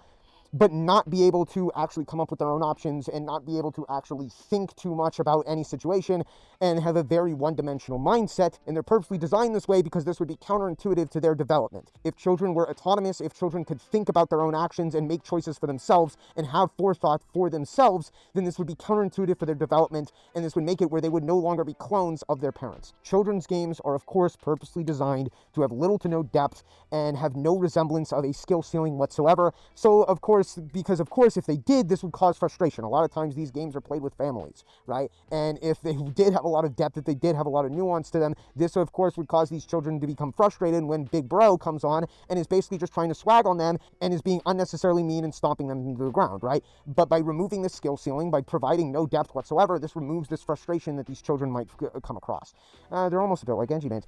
but not be able to actually come up with their own options and not be able to actually think too much about any situation and have a very one-dimensional mindset. And they're purposely designed this way because this would be counterintuitive to their development. If children were autonomous, if children could think about their own actions and make choices for themselves and have forethought for themselves, then this would be counterintuitive for their development, and this would make it where they would no longer be clones of their parents. Children's games are, of course, purposely designed to have little to no depth and have no resemblance of a skill ceiling whatsoever. So, of course, if they did, this would cause frustration. A lot of times these games are played with families, right? And if they did have a lot of depth, if they did have a lot of nuance to them, this, of course, would cause these children to become frustrated when Big Bro comes on and is basically just trying to swag on them and is being unnecessarily mean and stomping them into the ground, right? But by removing this skill ceiling, by providing no depth whatsoever, this removes this frustration that these children might come across. They're almost a bit like Genji Bands.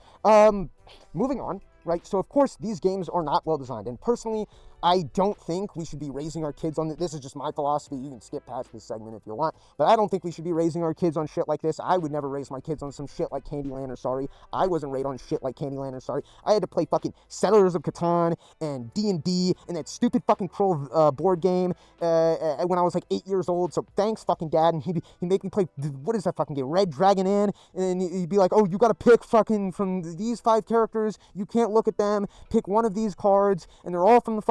Moving on. Right, so of course these games are not well designed, and personally I don't think we should be raising our kids on this is just my philosophy. You can skip past this segment if you want, but I don't think we should be raising our kids on shit like this. I would never raise my kids on some shit like Candyland or Sorry. I wasn't raised on shit like Candyland or Sorry. I had to play fucking Settlers of Catan and D&D and that stupid fucking Crow board game when I was like 8 years old. So thanks fucking dad, and he'd make me play, what is that fucking game, Red Dragon Inn, and he'd be like, oh, you gotta pick fucking from these 5 characters, you can't look at them, pick one of these cards, and they're all from the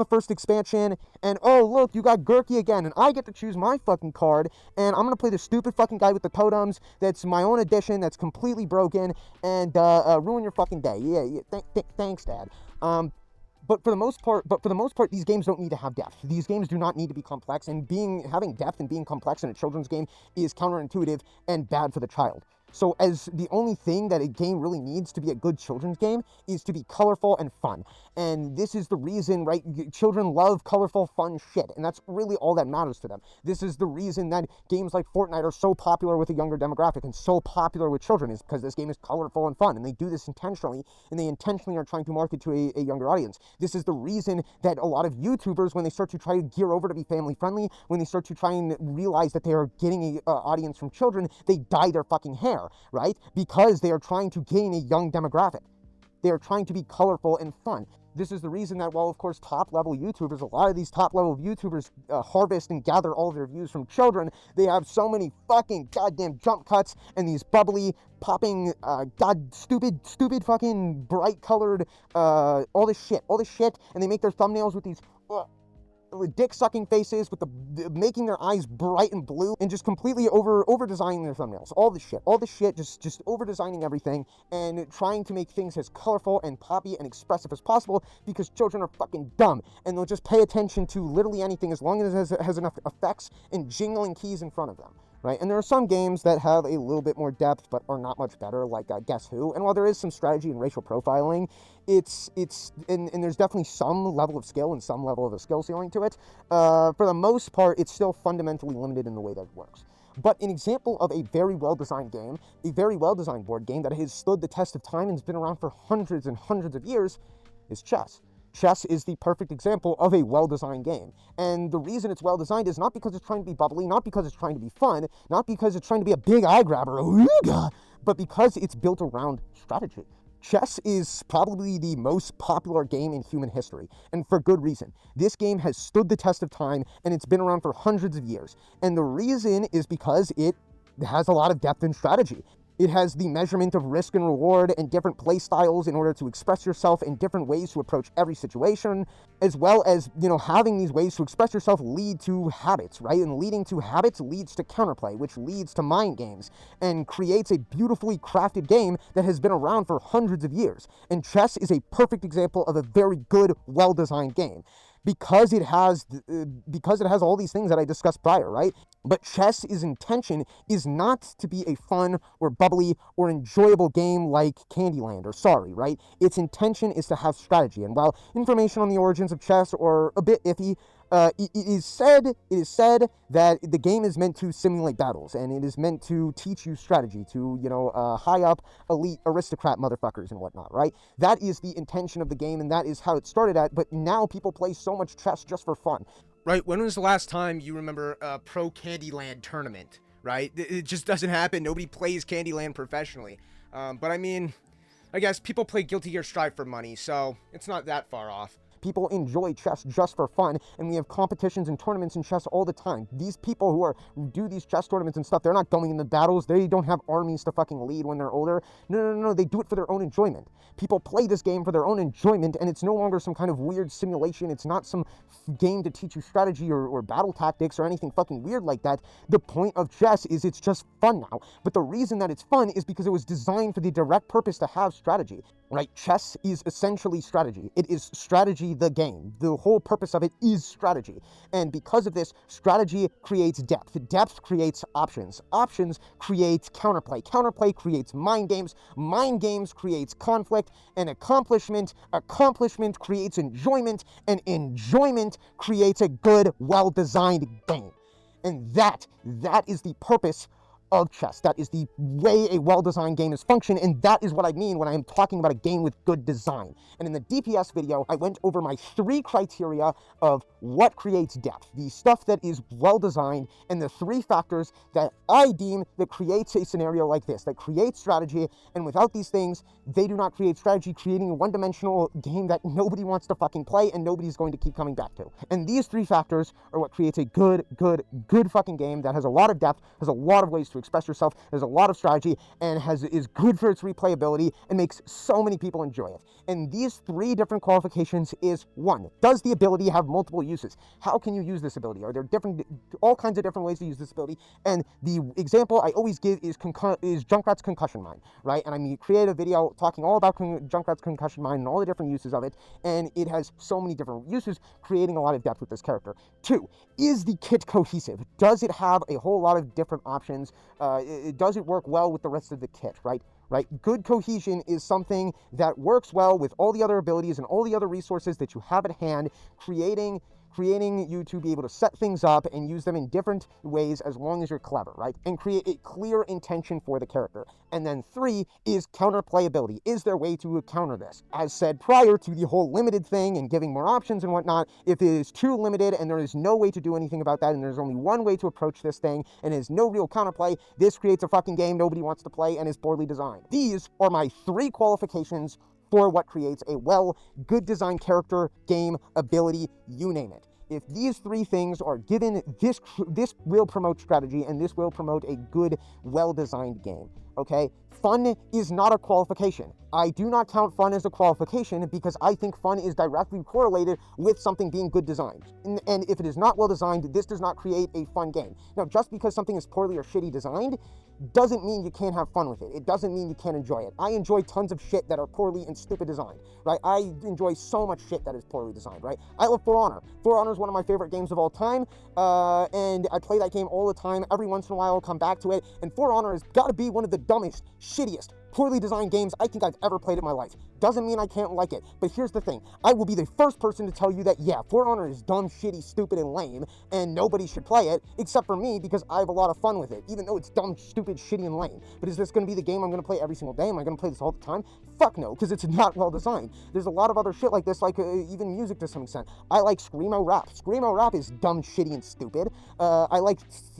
first expansion, and oh look, you got Gurky again, and I get to choose my fucking card, and I'm gonna play the stupid fucking guy with the totems that's my own edition that's completely broken, and ruin your fucking day. Yeah, thanks dad. But for the most part, these games don't need to have depth. These games do not need to be complex, and having depth and being complex in a children's game is counterintuitive and bad for the child. So as the only thing that a game really needs to be a good children's game is to be colorful and fun. And this is the reason, right? Children love colorful, fun shit, and that's really all that matters to them. This is the reason that games like Fortnite are so popular with a younger demographic and so popular with children, is because this game is colorful and fun, and they do this intentionally, and they intentionally are trying to market to a younger audience. This is the reason that a lot of YouTubers, when they start to try to gear over to be family friendly, when they start to try and realize that they are getting an audience from children, they dye their fucking hair, right? Because they are trying to gain a young demographic. They are trying to be colorful and fun. This is the reason that, while of course top-level YouTubers, a lot of these top-level YouTubers harvest and gather all of their views from children, they have so many fucking goddamn jump cuts and these bubbly, popping, stupid fucking bright-colored, all this shit, and they make their thumbnails with these dick-sucking faces with making their eyes bright and blue and just completely over-designing their thumbnails. All this shit, just over-designing everything and trying to make things as colorful and poppy and expressive as possible, because children are fucking dumb and they'll just pay attention to literally anything as long as it has enough effects and jingling keys in front of them. Right? And there are some games that have a little bit more depth but are not much better, like Guess Who. And while there is some strategy and racial profiling, and there's definitely some level of skill and some level of a skill ceiling to it. For the most part, it's still fundamentally limited in the way that it works. But an example of a very well-designed game, a very well-designed board game that has stood the test of time and has been around for hundreds and hundreds of years, is chess. Chess is the perfect example of a well-designed game. And the reason it's well-designed is not because it's trying to be bubbly, not because it's trying to be fun, not because it's trying to be a big eye-grabber, but because it's built around strategy. Chess is probably the most popular game in human history, and for good reason. This game has stood the test of time, and it's been around for hundreds of years. And the reason is because it has a lot of depth and strategy. It has the measurement of risk and reward and different play styles in order to express yourself in different ways to approach every situation, as well as, having these ways to express yourself lead to habits, right? And leading to habits leads to counterplay, which leads to mind games, and creates a beautifully crafted game that has been around for hundreds of years. And chess is a perfect example of a very good, well-designed game. Because it has all these things that I discussed prior, right? But chess's intention is not to be a fun or bubbly or enjoyable game like Candyland or Sorry, right? Its intention is to have strategy. And while information on the origins of chess are a bit iffy, It is said that the game is meant to simulate battles, and it is meant to teach you strategy, to, high up elite aristocrat motherfuckers and whatnot, right? That is the intention of the game, and that is how it started at, but now people play so much chess just for fun. Right, when was the last time you remember a pro Candyland tournament, right? It just doesn't happen. Nobody plays Candyland professionally. But I mean, I guess people play Guilty Gear Strive for money, so it's not that far off. People enjoy chess just for fun, and we have competitions and tournaments in chess all the time. These people who do these chess tournaments and stuff, they're not going into battles. They don't have armies to fucking lead when they're older. No. They do it for their own enjoyment. People play this game for their own enjoyment, and it's no longer some kind of weird simulation. It's not some game to teach you strategy or battle tactics or anything fucking weird like that. The point of chess is it's just fun now. But the reason that it's fun is because it was designed for the direct purpose to have strategy. Right? Chess is essentially strategy. It is strategy, the game. The whole purpose of it is strategy. And because of this, strategy creates depth. Depth creates options. Options create counterplay. Counterplay creates mind games. Mind games creates conflict. And accomplishment creates enjoyment. And enjoyment creates a good, well-designed game. And that is the purpose of chess. That is the way a well-designed game is functioning, and that is what I mean when I am talking about a game with good design. And in the DPS video, I went over my 3 criteria of what creates depth, the stuff that is well-designed, and the 3 factors that I deem that creates a scenario like this, that creates strategy, and without these things, they do not create strategy, creating a one-dimensional game that nobody wants to fucking play and nobody's going to keep coming back to. And these 3 factors are what creates a good fucking game that has a lot of depth, has a lot of ways to express yourself, there's a lot of strategy, and is good for its replayability and makes so many people enjoy it. And these 3 different qualifications is 1, does the ability have multiple uses? How can you use this ability? Are there all kinds of different ways to use this ability? And the example I always give is Junkrat's concussion mine, right? And I create a video talking all about Junkrat's concussion mine and all the different uses of it, and it has so many different uses, creating a lot of depth with this character. 2, is the kit cohesive? Does it have a whole lot of different options? Does it work well with the rest of the kit, right? Good cohesion is something that works well with all the other abilities and all the other resources that you have at hand, creating you to be able to set things up and use them in different ways as long as you're clever, right? And create a clear intention for the character. And then 3 is counterplayability. Is there a way to counter this? As said prior to the whole limited thing and giving more options and whatnot, if it is too limited and there is no way to do anything about that and there's only one way to approach this thing and there's no real counterplay, this creates a fucking game nobody wants to play and is poorly designed. These are my 3 qualifications for what creates a good design character, game, ability, you name it. If these 3 things are given, this will promote strategy and this will promote a good, well-designed game, okay? Fun is not a qualification. I do not count fun as a qualification because I think fun is directly correlated with something being good designed. And if it is not well designed, this does not create a fun game. Now, just because something is poorly or shitty designed doesn't mean you can't have fun with it. It doesn't mean you can't enjoy it. I enjoy tons of shit that are poorly and stupid designed, right? I enjoy so much shit that is poorly designed, right? I love For Honor. For Honor is one of my favorite games of all time, and I play that game all the time. Every once in a while, I'll come back to it, and For Honor has got to be one of the dumbest, shittiest, poorly designed games I think I've ever played in my life. Doesn't mean I can't like it, but here's the thing. I will be the first person to tell you that, yeah, For Honor is dumb, shitty, stupid, and lame, and nobody should play it, except for me, because I have a lot of fun with it, even though it's dumb, stupid, shitty, and lame. But is this going to be the game I'm going to play every single day? Am I going to play this all the time? Fuck no, because it's not well designed. There's a lot of other shit like this, like even music to some extent. I like Screamo Rap. Screamo Rap is dumb, shitty, and stupid. I like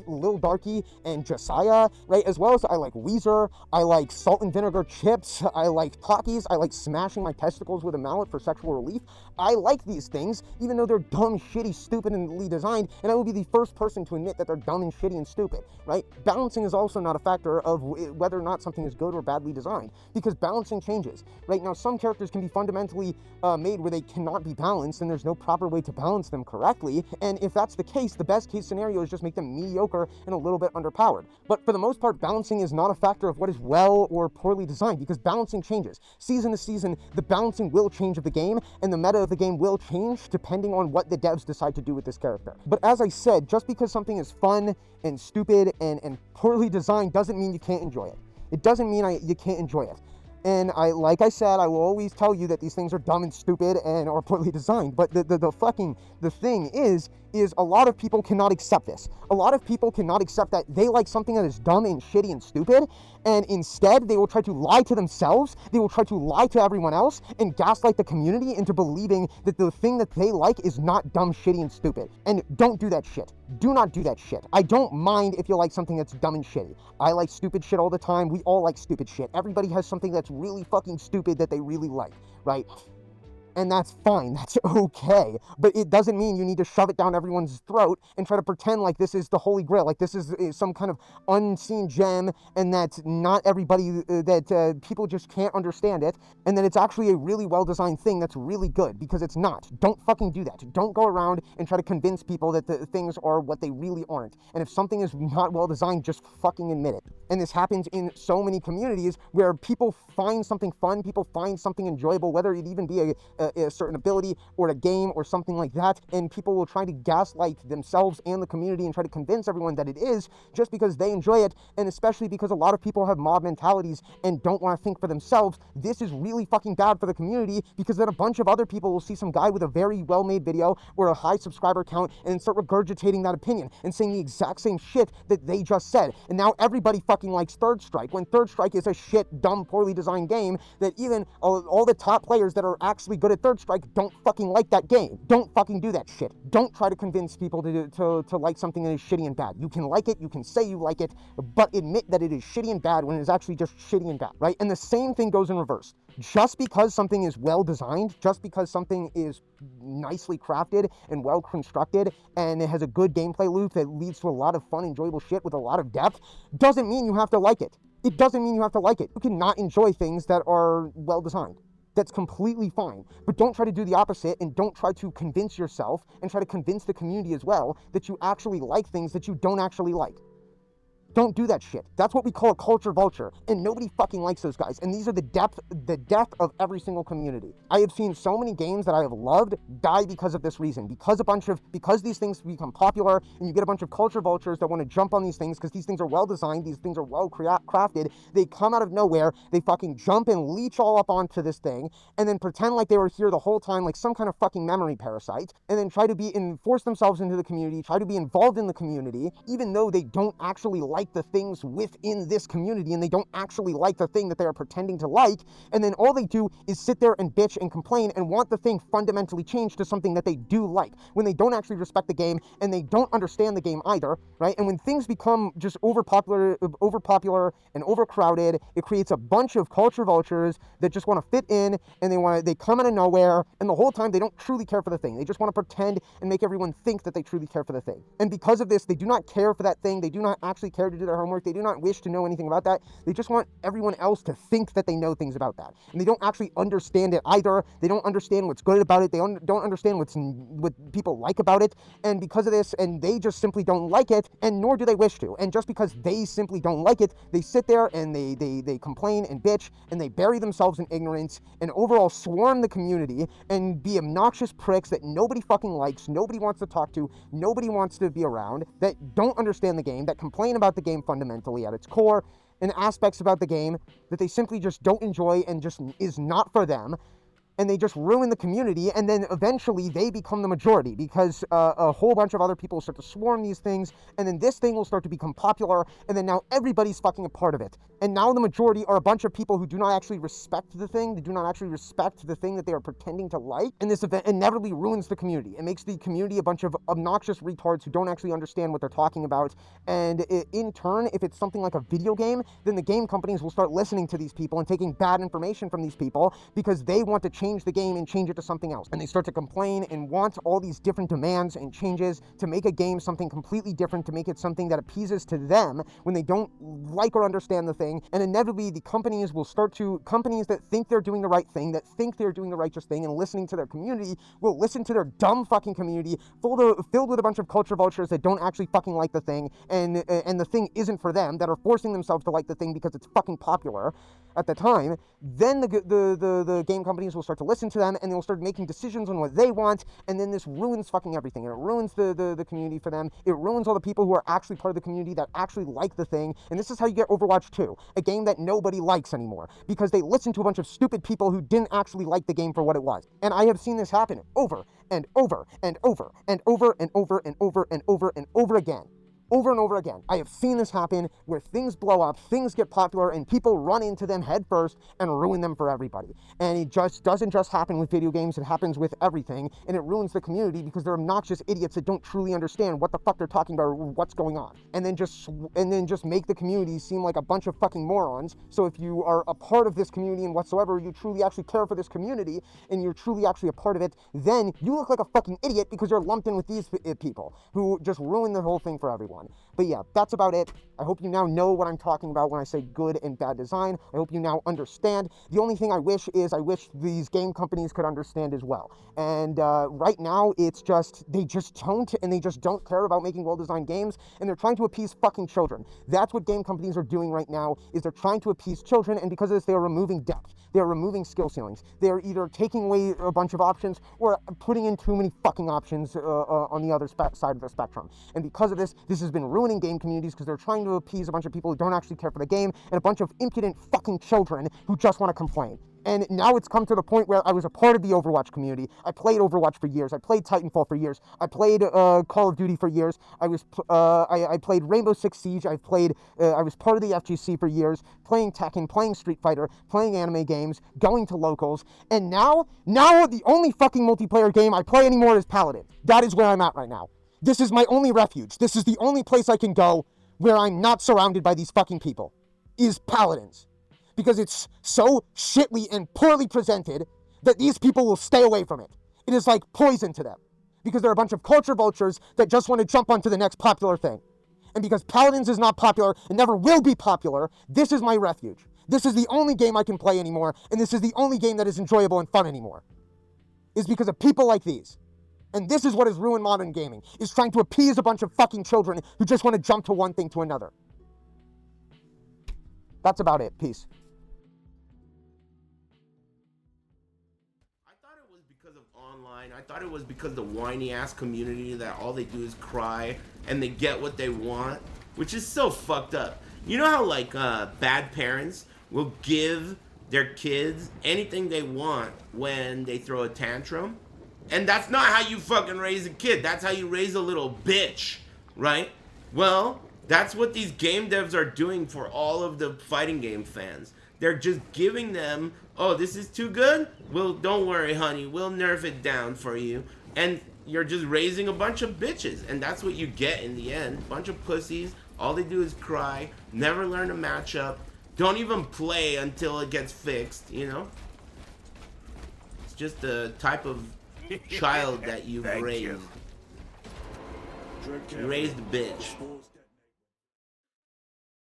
Lil Darky and Josiah, right? As well as I like Weezer. I like Salt and Vinegar Chips. I like Takis. I like smashing my testicles with a mallet for sexual relief. I like these things, even though they're dumb, shitty, stupid, and poorly designed, and I will be the first person to admit that they're dumb and shitty and stupid, right? Balancing is also not a factor of whether or not something is good or badly designed, because balancing changes, right? Now, some characters can be fundamentally made where they cannot be balanced, and there's no proper way to balance them correctly, and if that's the case, the best case scenario is just make them mediocre and a little bit underpowered. But for the most part, balancing is not a factor of what is well or poorly designed, because balancing changes. Season to season, the balancing will change of the game, and the meta of the game will change depending on what the devs decide to do with this character. But as I said, just because something is fun and stupid and poorly designed doesn't mean you can't enjoy it. It doesn't mean you can't enjoy it. And like I said, I will always tell you that these things are dumb and stupid and are poorly designed. But the thing is a lot of people cannot accept this. A lot of people cannot accept that they like something that is dumb and shitty and stupid, and instead they will try to lie to themselves, they will try to lie to everyone else, and gaslight the community into believing that the thing that they like is not dumb, shitty, and stupid. And don't do that shit. Do not do that shit. I don't mind if you like something that's dumb and shitty. I like stupid shit all the time. We all like stupid shit. Everybody has something that's really fucking stupid that they really like, right? And that's fine, that's okay, but it doesn't mean you need to shove it down everyone's throat and try to pretend like this is the holy grail, like this is some kind of unseen gem, and that not everybody, that people just can't understand it, and that it's actually a really well-designed thing that's really good, because it's not. Don't fucking do that. Don't go around and try to convince people that the things are what they really aren't. And if something is not well-designed, just fucking admit it. And this happens in so many communities where people find something fun, people find something enjoyable, whether it even be a certain ability or a game or something like that, and people will try to gaslight themselves and the community and try to convince everyone that it is just because they enjoy it. And especially because a lot of people have mob mentalities and don't want to think for themselves, this is really fucking bad for the community, because then a bunch of other people will see some guy with a very well-made video or a high subscriber count and start regurgitating that opinion and saying the exact same shit that they just said. And now everybody fucking likes Third Strike, when Third Strike is a shit, dumb, poorly designed game that even all the top players that are actually good at Third Strike don't fucking like that game. Don't fucking do that shit. Don't try to convince people to like something that is shitty and bad. You can like it, you can say you like it, but admit that it is shitty and bad when it is actually just shitty and bad, right? And the same thing goes in reverse. Just because something is well designed, just because something is nicely crafted and well constructed and it has a good gameplay loop that leads to a lot of fun, enjoyable shit with a lot of depth, doesn't mean you have to like it. It doesn't mean you have to like it. You can not enjoy things that are well designed. That's completely fine. But don't try to do the opposite, and don't try to convince yourself and try to convince the community as well that you actually like things that you don't actually like. Don't do that shit. That's what we call a culture vulture, and nobody fucking likes those guys. And these are the death of every single community. I have seen so many games that I have loved die because of this reason, because these things become popular, and you get a bunch of culture vultures that want to jump on these things because these things are well designed, these things are well crafted. They come out of nowhere, they fucking jump and leech all up onto this thing, and then pretend like they were here the whole time, like some kind of fucking memory parasite, and then try to force themselves into the community, try to be involved in the community, even though they don't actually like the things within this community, and they don't actually like the thing that they are pretending to like, and then all they do is sit there and bitch and complain and want the thing fundamentally changed to something that they do like, when they don't actually respect the game and they don't understand the game either, right? And when things become just overpopular and overcrowded, it creates a bunch of culture vultures that just want to fit in, and they come out of nowhere, and the whole time they don't truly care for the thing. They just want to pretend and make everyone think that they truly care for the thing. And because of this, they do not care for that thing. They do not actually care to do their homework. They do not wish to know anything about that. They just want everyone else to think that they know things about that. And they don't actually understand it either. They don't understand what's good about it. They don't understand what people like about it. And because of this, and they just simply don't like it, and nor do they wish to. And just because they simply don't like it, they sit there and they complain and bitch, and they bury themselves in ignorance and overall swarm the community and be obnoxious pricks that nobody fucking likes, nobody wants to talk to, nobody wants to be around, that don't understand the game, that complain about the game fundamentally at its core, and aspects about the game that they simply just don't enjoy and just is not for them. And they just ruin the community, and then eventually they become the majority, because a whole bunch of other people start to swarm these things, and then this thing will start to become popular, and then now everybody's fucking a part of it. And now the majority are a bunch of people who do not actually respect the thing, they do not actually respect the thing that they are pretending to like, and this event inevitably ruins the community. It makes the community a bunch of obnoxious retards who don't actually understand what they're talking about, and in turn, if it's something like a video game, then the game companies will start listening to these people and taking bad information from these people, because they want to change the game and change it to something else. And they start to complain and want all these different demands and changes to make a game something completely different, to make it something that appeases to them when they don't like or understand the thing. And inevitably the companies that think they're doing the right thing, that think they're doing the righteous thing and listening to their community, will listen to their dumb fucking community filled with a bunch of culture vultures that don't actually fucking like the thing, and the thing isn't for them, that are forcing themselves to like the thing because it's fucking popular. at the time, then the game companies will start to listen to them, and they'll start making decisions on what they want, and then this ruins fucking everything. And it ruins the community for them. It ruins all the people who are actually part of the community that actually like the thing. And this is how you get Overwatch 2, a game that nobody likes anymore, because they listen to a bunch of stupid people who didn't actually like the game for what it was. And I have seen this happen over and over and over and over and over and over and over and over again. Over and over again. I have seen this happen where things blow up, things get popular, and people run into them head first and ruin them for everybody. And it just doesn't just happen with video games, it happens with everything, and it ruins the community because they're obnoxious idiots that don't truly understand what the fuck they're talking about or what's going on. And then just make the community seem like a bunch of fucking morons. So if you are a part of this community and whatsoever, you truly actually care for this community, and you're truly actually a part of it, then you look like a fucking idiot because you're lumped in with these people who just ruin the whole thing for everyone. But yeah, that's about it. I hope you now know what I'm talking about when I say good and bad design. I hope you now understand. The only thing I wish these game companies could understand as well. And right now, it's just, they just don't care about making well-designed games, and they're trying to appease fucking children. That's what game companies are doing right now, is they're trying to appease children, and because of this, they are removing depth. They are removing skill ceilings. They are either taking away a bunch of options or putting in too many fucking options on the other side of the spectrum. And because of this, this has been ruining game communities because they're trying to appease a bunch of people who don't actually care for the game and a bunch of impudent fucking children who just want to complain. And now it's come to the point where I was a part of the Overwatch community. I played Overwatch for years. I played Titanfall for years. I played Call of Duty for years. I played Rainbow Six Siege. I was part of the FGC for years, playing Tekken, playing Street Fighter, playing anime games, going to locals. And now the only fucking multiplayer game I play anymore is Paladin. That is where I'm at right now. This is my only refuge. This is the only place I can go where I'm not surrounded by these fucking people, is Paladins. Because it's so shitly and poorly presented that these people will stay away from it. It is like poison to them. Because they're a bunch of culture vultures that just want to jump onto the next popular thing. And because Paladins is not popular and never will be popular, this is my refuge. This is the only game I can play anymore, and this is the only game that is enjoyable and fun anymore. Is because of people like these. And this is what has ruined modern gaming, is trying to appease a bunch of fucking children who just want to jump to one thing to another. That's about it. Peace. I thought it was because the whiny ass community that all they do is cry and they get what they want, which is so fucked up. You know how like bad parents will give their kids anything they want when they throw a tantrum? And that's not how you fucking raise a kid. That's how you raise a little bitch, right? Well, that's what these game devs are doing for all of the fighting game fans. They're just giving them, oh, this is too good? Well, don't worry, honey. We'll nerf it down for you. And you're just raising a bunch of bitches. And that's what you get in the end. Bunch of pussies. All they do is cry. Never learn a matchup. Don't even play until it gets fixed, you know? It's just the type of child that you've raised. You raised a bitch.